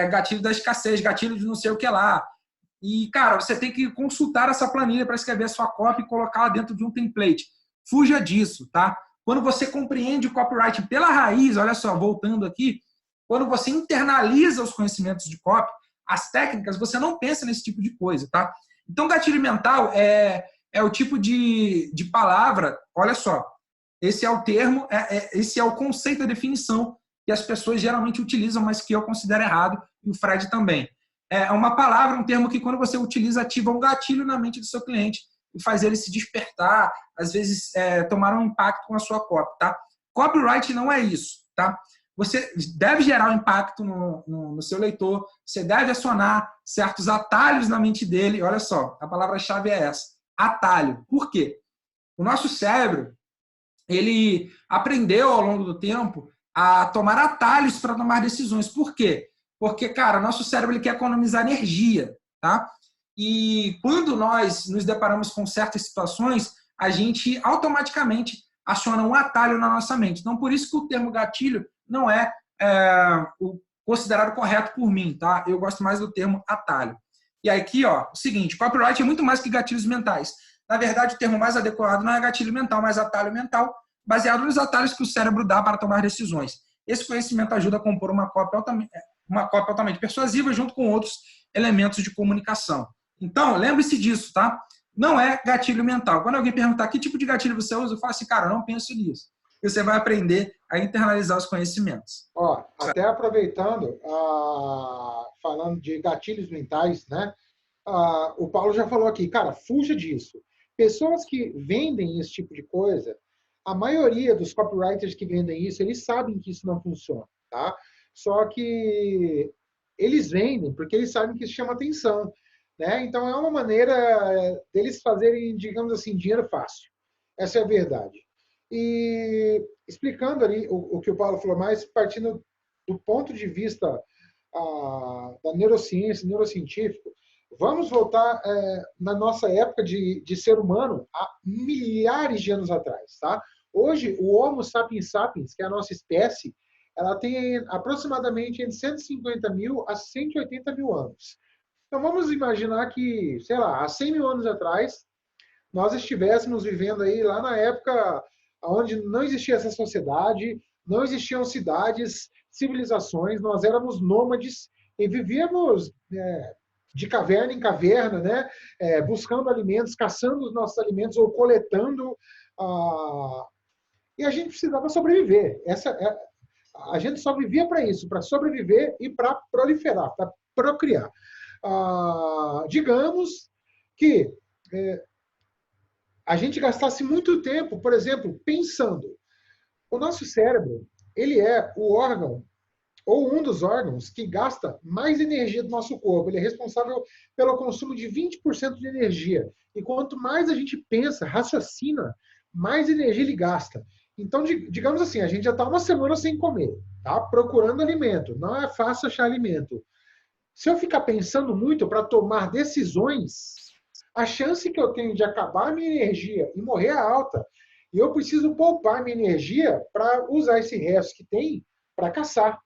gatilho da escassez, gatilho de não sei o que lá. E, cara, você tem que consultar essa planilha para escrever a sua copy e colocá-la dentro de um template. Fuja disso, tá? Quando você compreende o copyright pela raiz, olha só, voltando aqui, quando você internaliza os conhecimentos de copy, as técnicas, você não pensa nesse tipo de coisa, tá? Então, gatilho mental é o tipo de palavra, olha só, esse é o termo, esse é o conceito, a definição que as pessoas geralmente utilizam, mas que eu considero errado, e o Fred também. É uma palavra, um termo que quando você utiliza, ativa um gatilho na mente do seu cliente e faz ele se despertar, às vezes tomar um impacto com a sua copy, tá? Copyright não é isso, tá? Você deve gerar um impacto no seu leitor, você deve acionar certos atalhos na mente dele. Olha só, a palavra-chave é essa, atalho. Por quê? O nosso cérebro, ele aprendeu ao longo do tempo a tomar atalhos para tomar decisões. Por quê? Porque, cara, nosso cérebro ele quer economizar energia, tá? E quando nós nos deparamos com certas situações, a gente automaticamente aciona um atalho na nossa mente. Então, por isso que o termo gatilho não é o considerado correto por mim, tá? Eu gosto mais do termo atalho. E aqui, ó, o seguinte, copyright é muito mais que gatilhos mentais. Na verdade, o termo mais adequado não é gatilho mental, mas atalho mental, baseado nos atalhos que o cérebro dá para tomar decisões. Esse conhecimento ajuda a compor uma cópia altamente persuasiva junto com outros elementos de comunicação. Então, lembre-se disso, tá? Não é gatilho mental. Quando alguém perguntar que tipo de gatilho você usa, eu falo assim, cara, não penso nisso. E você vai aprender a internalizar os conhecimentos. Ó, até aproveitando, falando de gatilhos mentais, né? O Paulo já falou aqui, cara, fuja disso. Pessoas que vendem esse tipo de coisa, a maioria dos copywriters que vendem isso, eles sabem que isso não funciona, tá? Só que eles vendem porque eles sabem que isso chama atenção, né? Então é uma maneira deles fazerem, digamos assim, dinheiro fácil. Essa é a verdade. E explicando ali o que o Paulo falou, mais partindo do ponto de vista da neurociência, neurocientífico, vamos voltar na nossa época de ser humano há milhares de anos atrás, tá? Hoje, o Homo sapiens sapiens, que é a nossa espécie, ela tem aproximadamente entre 150 mil a 180 mil anos. Então, vamos imaginar que, sei lá, há 100 mil anos atrás, nós estivéssemos vivendo aí lá na época onde não existia essa sociedade, não existiam cidades, civilizações, nós éramos nômades e vivíamos de caverna em caverna, né? Buscando alimentos, caçando os nossos alimentos ou coletando. E a gente precisava sobreviver. A gente só vivia para isso, para sobreviver e para proliferar, para procriar. Digamos que a gente gastasse muito tempo, por exemplo, pensando. O nosso cérebro, ele é o órgão, ou um dos órgãos, que gasta mais energia do nosso corpo. Ele é responsável pelo consumo de 20% de energia. E quanto mais a gente pensa, raciocina, mais energia ele gasta. Então, digamos assim, a gente já está uma semana sem comer, tá? Procurando alimento. Não é fácil achar alimento. Se eu ficar pensando muito para tomar decisões, a chance que eu tenho de acabar a minha energia e morrer é alta. E eu preciso poupar minha energia para usar esse resto que tem para caçar,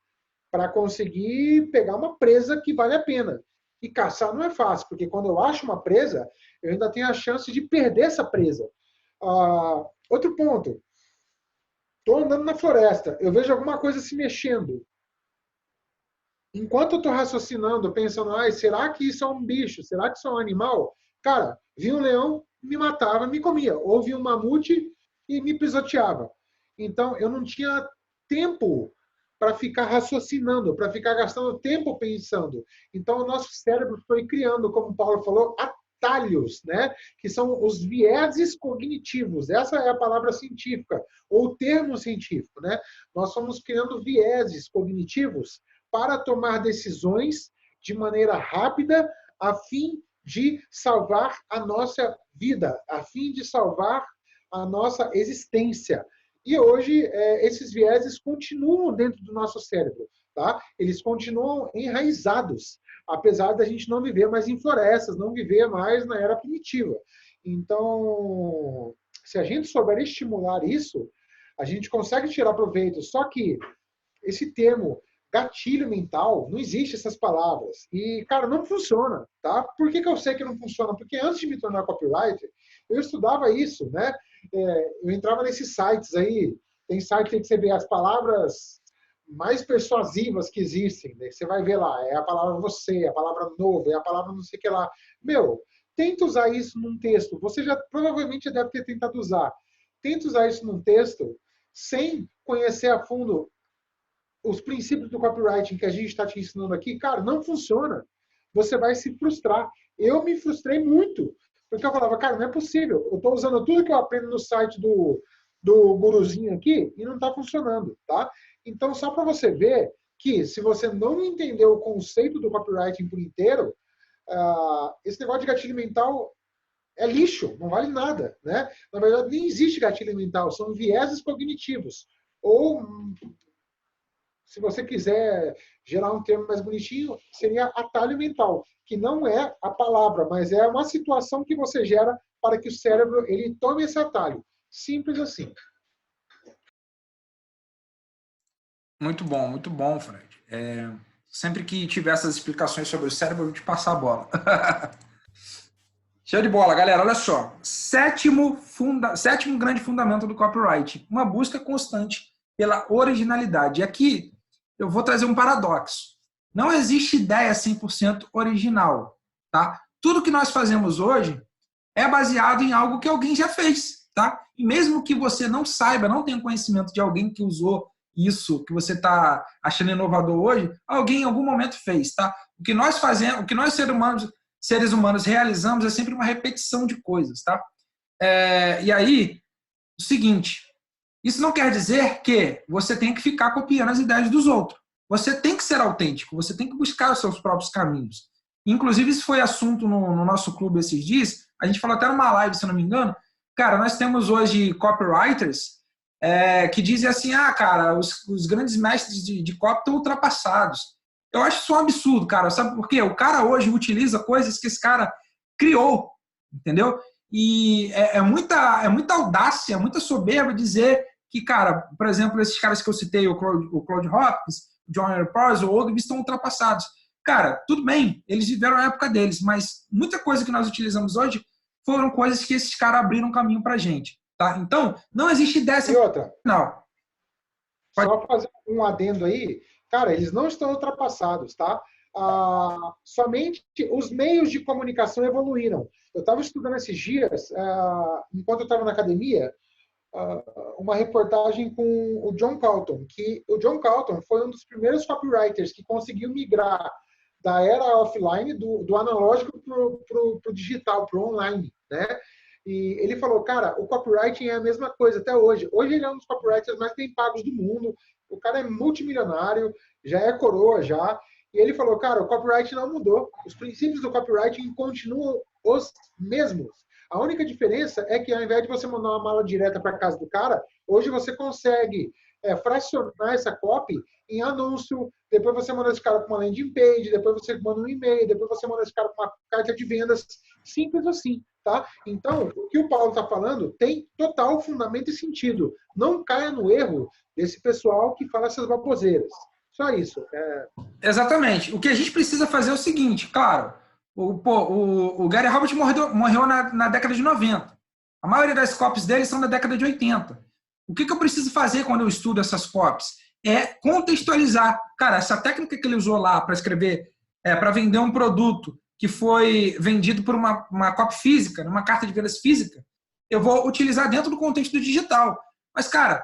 para conseguir pegar uma presa que vale a pena. E caçar não é fácil, porque quando eu acho uma presa, eu ainda tenho a chance de perder essa presa. Outro ponto. Estou andando na floresta, eu vejo alguma coisa se mexendo. Enquanto eu estou raciocinando, pensando, será que isso é um bicho? Será que isso é um animal? Cara, vi um leão, me matava, me comia. Ou vi um mamute e me pisoteava. Então, eu não tinha tempo para ficar raciocinando, para ficar gastando tempo pensando. Então, o nosso cérebro foi criando, como o Paulo falou, atalhos, né? Que são os vieses cognitivos. Essa é a palavra científica, ou o termo científico, né? Nós fomos criando vieses cognitivos para tomar decisões de maneira rápida, a fim de salvar a nossa vida, a fim de salvar a nossa existência. E hoje, esses vieses continuam dentro do nosso cérebro, tá? Eles continuam enraizados, apesar da gente não viver mais em florestas, não viver mais na era primitiva. Então, se a gente souber estimular isso, a gente consegue tirar proveito. Só que esse termo gatilho mental, não existe essas palavras. E, cara, não funciona, tá? Por que eu sei que não funciona? Porque antes de me tornar copywriter, eu estudava isso, né? Eu entrava nesses sites aí, tem site aí que você vê as palavras mais persuasivas que existem, né? Você vai ver lá, é a palavra você, a palavra novo, é a palavra não sei o que lá. Meu, tenta usar isso num texto. Você já provavelmente já deve ter tentado usar. Tenta usar isso num texto sem conhecer a fundo os princípios do copywriting que a gente está te ensinando aqui, cara, não funciona. Você vai se frustrar. Eu me frustrei muito, porque eu falava, cara, não é possível. Eu estou usando tudo que eu aprendo no site do guruzinho aqui e não está funcionando, tá? Então, só para você ver que se você não entender o conceito do copywriting por inteiro, esse negócio de gatilho mental é lixo, não vale nada, né? Na verdade, nem existe gatilho mental, são vieses cognitivos. Ou se você quiser gerar um termo mais bonitinho, seria atalho mental, que não é a palavra, mas é uma situação que você gera para que o cérebro ele tome esse atalho. Simples assim. Muito bom, Fred. Sempre que tiver essas explicações sobre o cérebro, eu vou te passar a bola. Show de bola, galera. Olha só. Sétimo grande fundamento do copyright. Uma busca constante pela originalidade. E aqui eu vou trazer um paradoxo. Não existe ideia 100% original. Tá? Tudo que nós fazemos hoje é baseado em algo que alguém já fez. Tá? E mesmo que você não saiba, não tenha conhecimento de alguém que usou isso que você está achando inovador hoje, alguém em algum momento fez. Tá? O que nós fazemos, o que nós seres humanos realizamos é sempre uma repetição de coisas, tá? E aí, o seguinte, isso não quer dizer que você tem que ficar copiando as ideias dos outros. Você tem que ser autêntico, você tem que buscar os seus próprios caminhos. Inclusive, isso foi assunto no nosso clube esses dias, a gente falou até numa live, se não me engano. Cara, nós temos hoje copywriters que dizem assim, cara, os grandes mestres de copy estão ultrapassados. Eu acho isso um absurdo, cara. Sabe por quê? O cara hoje utiliza coisas que esse cara criou, entendeu? E é muita audácia, muita soberba dizer que, cara, por exemplo, esses caras que eu citei, o Claude Hopkins, o John R. Powers, o Ogilvy, estão ultrapassados. Cara, tudo bem, eles viveram a época deles, mas muita coisa que nós utilizamos hoje foram coisas que esses caras abriram caminho pra gente, tá? Então, não existe dessa... E outra, não. Só fazer um adendo aí, cara, eles não estão ultrapassados, tá? Somente os meios de comunicação evoluíram. Eu estava estudando esses dias, enquanto eu estava na academia, uma reportagem com o John Calton, que o John Calton foi um dos primeiros copywriters que conseguiu migrar da era offline, do analógico para o digital, para o online, né? E ele falou, cara, o copywriting é a mesma coisa até hoje. Hoje ele é um dos copywriters mais bem pagos do mundo. O cara é multimilionário, já é coroa já. E ele falou, cara, o copywriting não mudou. Os princípios do copywriting continuam os mesmos. A única diferença é que ao invés de você mandar uma mala direta para casa do cara, hoje você consegue fracionar essa copy em anúncio, depois você manda esse cara com uma landing page, depois você manda um e-mail, depois você manda esse cara com uma carta de vendas. Simples assim. Tá? Então, o que o Paulo está falando tem total fundamento e sentido. Não caia no erro desse pessoal que fala essas baboseiras. Só isso. Exatamente. O que a gente precisa fazer é o seguinte, claro, o Gary Halbert morreu na década de 90. A maioria das copies dele são da década de 80. O que eu preciso fazer quando eu estudo essas copies? É contextualizar. Cara, essa técnica que ele usou lá para escrever, para vender um produto que foi vendido por uma copy física, numa carta de vendas física, eu vou utilizar dentro do contexto do digital. Mas, cara,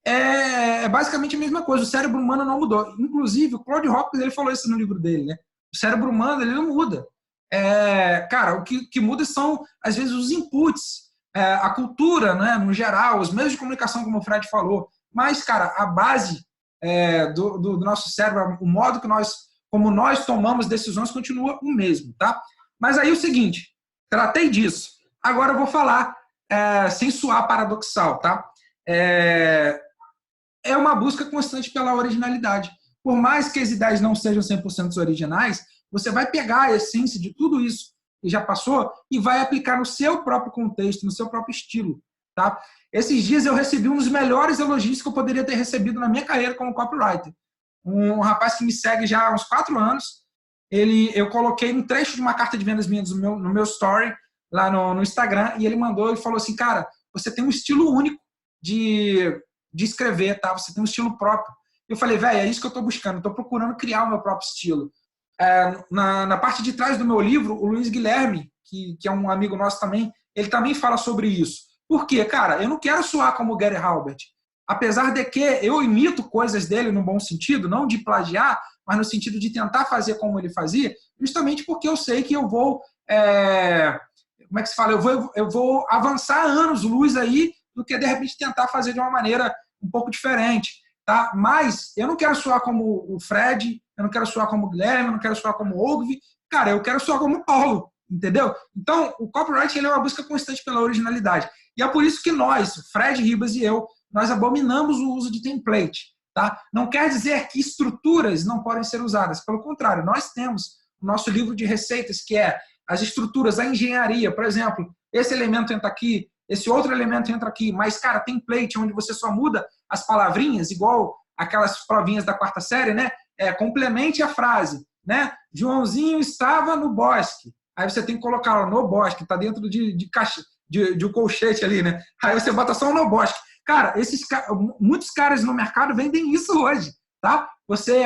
é basicamente a mesma coisa. O cérebro humano não mudou. Inclusive, o Claude Hopkins, ele falou isso no livro dele, né? O cérebro humano, ele não muda. Cara, o que muda são, às vezes, os inputs, a cultura, né, no geral, os meios de comunicação, como o Fred falou. Mas, cara, a base do nosso cérebro, o modo como nós tomamos decisões continua o mesmo, tá? Mas aí o seguinte, tratei disso. Agora eu vou falar sem soar paradoxal, tá? É uma busca constante pela originalidade. Por mais que as ideias não sejam 100% originais, você vai pegar a essência de tudo isso que já passou e vai aplicar no seu próprio contexto, no seu próprio estilo, tá? Esses dias eu recebi um dos melhores elogios que eu poderia ter recebido na minha carreira como copywriter. Um rapaz que me segue já há uns 4 anos, eu coloquei um trecho de uma carta de vendas minha no meu story, lá no Instagram, e ele mandou e falou assim, cara, você tem um estilo único de escrever, tá? Você tem um estilo próprio. Eu falei, velho, é isso que eu estou buscando, estou procurando criar o meu próprio estilo. Na parte de trás do meu livro, o Luiz Guilherme, que é um amigo nosso também, ele também fala sobre isso. Por quê? Cara, eu não quero soar como o Gary Halbert. Apesar de que eu imito coisas dele no bom sentido, não de plagiar, mas no sentido de tentar fazer como ele fazia, justamente porque eu sei que eu vou... como é que se fala? Eu vou avançar anos-luz aí do que, de repente, tentar fazer de uma maneira um pouco diferente. Tá? Mas eu não quero soar como o Fred, eu não quero soar como o Guilherme, eu não quero soar como o Ogvi. Cara, eu quero soar como o Paulo, entendeu? Então, o copyright ele é uma busca constante pela originalidade. E é por isso que nós, Fred Ribas e eu, nós abominamos o uso de template. Tá? Não quer dizer que estruturas não podem ser usadas. Pelo contrário, nós temos o nosso livro de receitas, que é as estruturas, a engenharia. Por exemplo, esse elemento entra aqui, esse outro elemento entra aqui. Mas, cara, template, onde você só muda as palavrinhas, igual aquelas provinhas da 4ª série, né? Complemente a frase, né? Joãozinho estava no bosque. Aí você tem que colocar lá, no bosque, tá dentro de um colchete ali, né? Aí você bota só no bosque. Cara, muitos caras no mercado vendem isso hoje, tá? Você,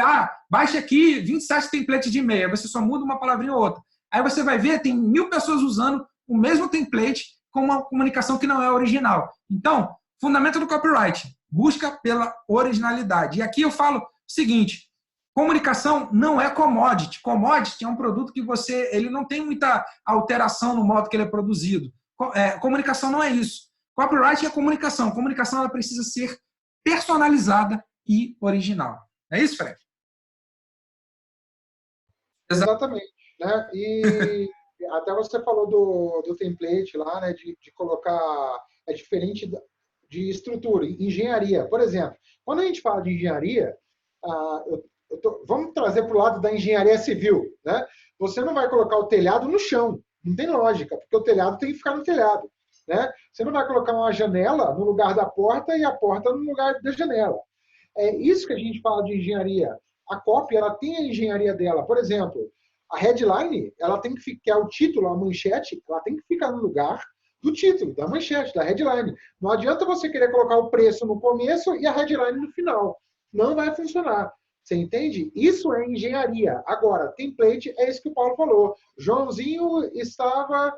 baixa aqui 27 templates de e-mail, você só muda uma palavrinha ou outra. Aí você vai ver, tem 1000 pessoas usando o mesmo template com uma comunicação que não é original. Então, fundamento do copyright, busca pela originalidade. E aqui eu falo o seguinte, comunicação não é commodity. Commodity é um produto que ele não tem muita alteração no modo que ele é produzido. Comunicação não é isso. Copyright é comunicação. Comunicação ela precisa ser personalizada e original. É isso, Fred? Exatamente. Né? E até você falou do template lá, né? De colocar... É diferente de estrutura, engenharia. Por exemplo, quando a gente fala de engenharia, vamos trazer para o lado da engenharia civil. Né? Você não vai colocar o telhado no chão. Não tem lógica, porque o telhado tem que ficar no telhado. Né? Você não vai colocar uma janela no lugar da porta e a porta no lugar da janela. É isso que a gente fala de engenharia. A copy, ela tem a engenharia dela. Por exemplo, a headline, ela tem que ficar, o título, a manchete, ela tem que ficar no lugar do título, da manchete, da headline. Não adianta você querer colocar o preço no começo e a headline no final. Não vai funcionar. Você entende? Isso é engenharia. Agora, template é isso que o Paulo falou. Joãozinho estava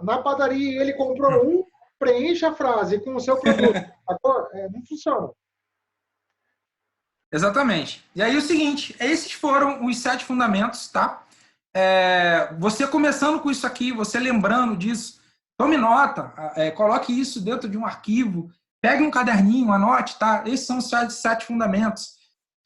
na padaria e ele comprou preencha a frase com o seu produto. Agora, não funciona. Exatamente. E aí o seguinte, esses foram os 7 fundamentos, tá? Você começando com isso aqui, você lembrando disso, tome nota, coloque isso dentro de um arquivo, pegue um caderninho, anote, tá? Esses são os 7 fundamentos.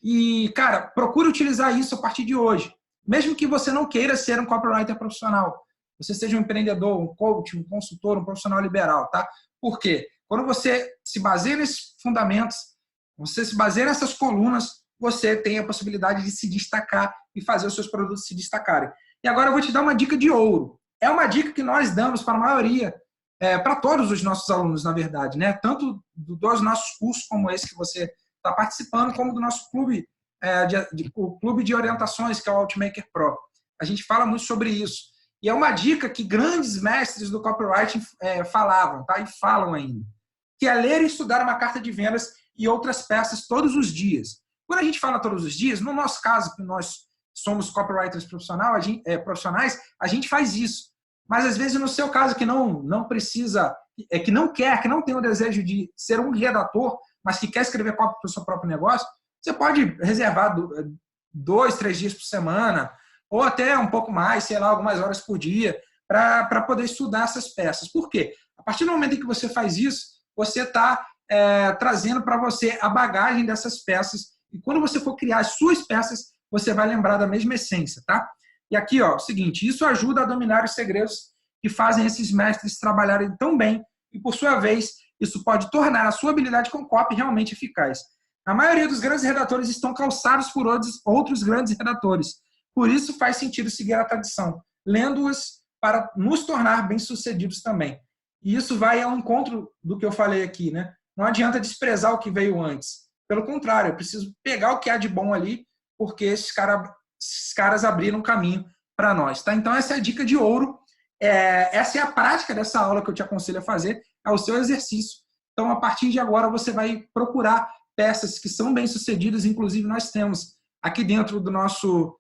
E, cara, procure utilizar isso a partir de hoje. Mesmo que você não queira ser um copywriter profissional, você seja um empreendedor, um coach, um consultor, um profissional liberal, tá? Por quê? Quando você se baseia nesses fundamentos, você se baseia nessas colunas, você tem a possibilidade de se destacar e fazer os seus produtos se destacarem. E agora eu vou te dar uma dica de ouro. É uma dica que nós damos para a maioria, para todos os nossos alunos, na verdade, né? Tanto dos nossos cursos como esse que você está participando, como do nosso clube, o clube de orientações, que é o Outmaker Pro. A gente fala muito sobre isso. E é uma dica que grandes mestres do copywriting falavam, tá? E falam ainda, que é ler e estudar uma carta de vendas e outras peças todos os dias. Quando a gente fala todos os dias, no nosso caso, que nós somos copywriters profissionais, a gente faz isso. Mas, às vezes, no seu caso, que não precisa, que não quer, que não tem o desejo de ser um redator, mas que quer escrever copy para o seu próprio negócio, você pode reservar 2, 3 dias por semana, ou até um pouco mais, sei lá, algumas horas por dia, para poder estudar essas peças. Por quê? A partir do momento em que você faz isso, você está trazendo para você a bagagem dessas peças, e quando você for criar as suas peças, você vai lembrar da mesma essência, tá? E aqui, ó, o seguinte, isso ajuda a dominar os segredos que fazem esses mestres trabalharem tão bem, e por sua vez, isso pode tornar a sua habilidade com copy realmente eficaz. A maioria dos grandes redatores estão calçados por outros grandes redatores. Por isso faz sentido seguir a tradição, lendo-os para nos tornar bem-sucedidos também. E isso vai ao encontro do que eu falei aqui, né? Não adianta desprezar o que veio antes. Pelo contrário, eu preciso pegar o que há de bom ali, porque esses caras abriram um caminho para nós, tá? Então, essa é a dica de ouro. Essa é a prática dessa aula que eu te aconselho a fazer, é o seu exercício. Então, a partir de agora, você vai procurar peças que são bem-sucedidas. Inclusive, nós temos aqui dentro do nosso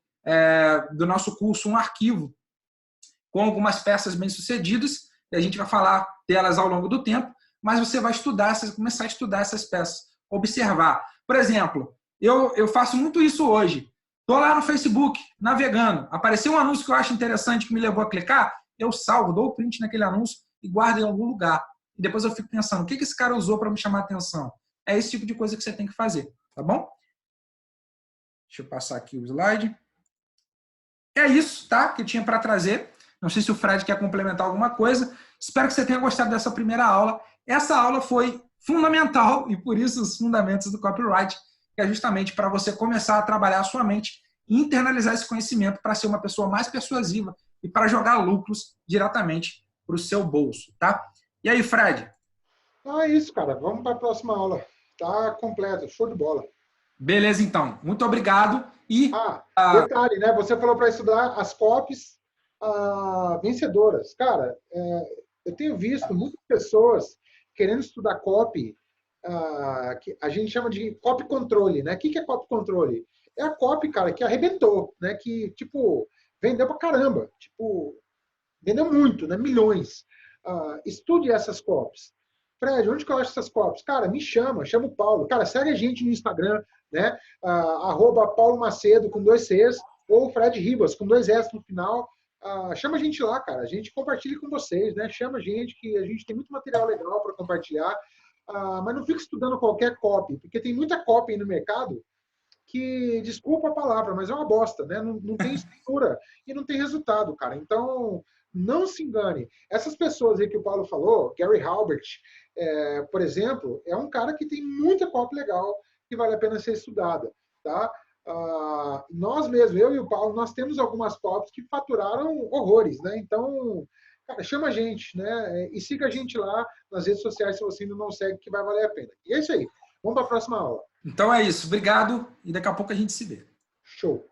curso um arquivo com algumas peças bem-sucedidas, e a gente vai falar delas ao longo do tempo, mas você vai começar a estudar essas peças, observar. Por exemplo, eu faço muito isso hoje. Estou lá no Facebook, navegando, apareceu um anúncio que eu acho interessante que me levou a clicar, eu salvo, dou o print naquele anúncio e guardo em algum lugar. E depois eu fico pensando, o que esse cara usou para me chamar a atenção? É esse tipo de coisa que você tem que fazer, tá bom? Deixa eu passar aqui o slide. É isso, tá? Que eu tinha para trazer. Não sei se o Fred quer complementar alguma coisa. Espero que você tenha gostado dessa primeira aula. Essa aula foi fundamental, e por isso os fundamentos do copyright, que é justamente para você começar a trabalhar a sua mente e internalizar esse conhecimento para ser uma pessoa mais persuasiva e para jogar lucros diretamente para o seu bolso, tá? E aí, Fred? É isso, cara. Vamos para a próxima aula. Tá completo, show de bola. Beleza, então. Muito obrigado. E detalhe, né? Você falou para estudar as copies vencedoras. Cara, eu tenho visto muitas pessoas querendo estudar copy, que a gente chama de copy controle, né? O que é copy controle? É a copy, cara, que arrebentou, né? Que, tipo, vendeu pra caramba. Tipo, vendeu muito, né? Milhões. Estude essas copies. Fred, onde que eu acho essas copies? Cara, me chama o Paulo. Cara, segue a gente no Instagram, né? @Paulo Macedo com 2 Cs, ou Fred Ribas com 2 S no final. Chama a gente lá, cara. A gente compartilha com vocês, né? Chama a gente, que a gente tem muito material legal para compartilhar. Mas não fica estudando qualquer copy, porque tem muita copy aí no mercado que, desculpa a palavra, mas é uma bosta, né? Não tem estrutura e não tem resultado, cara. Então, não se engane. Essas pessoas aí que o Paulo falou, Gary Halbert, por exemplo, é um cara que tem muita copy legal que vale a pena ser estudada, tá? Nós mesmos, eu e o Paulo, nós temos algumas copies que faturaram horrores, né? Então, cara, chama a gente, né? E siga a gente lá nas redes sociais se você ainda não segue, que vai valer a pena. E é isso aí. Vamos para a próxima aula. Então é isso. Obrigado e daqui a pouco a gente se vê. Show.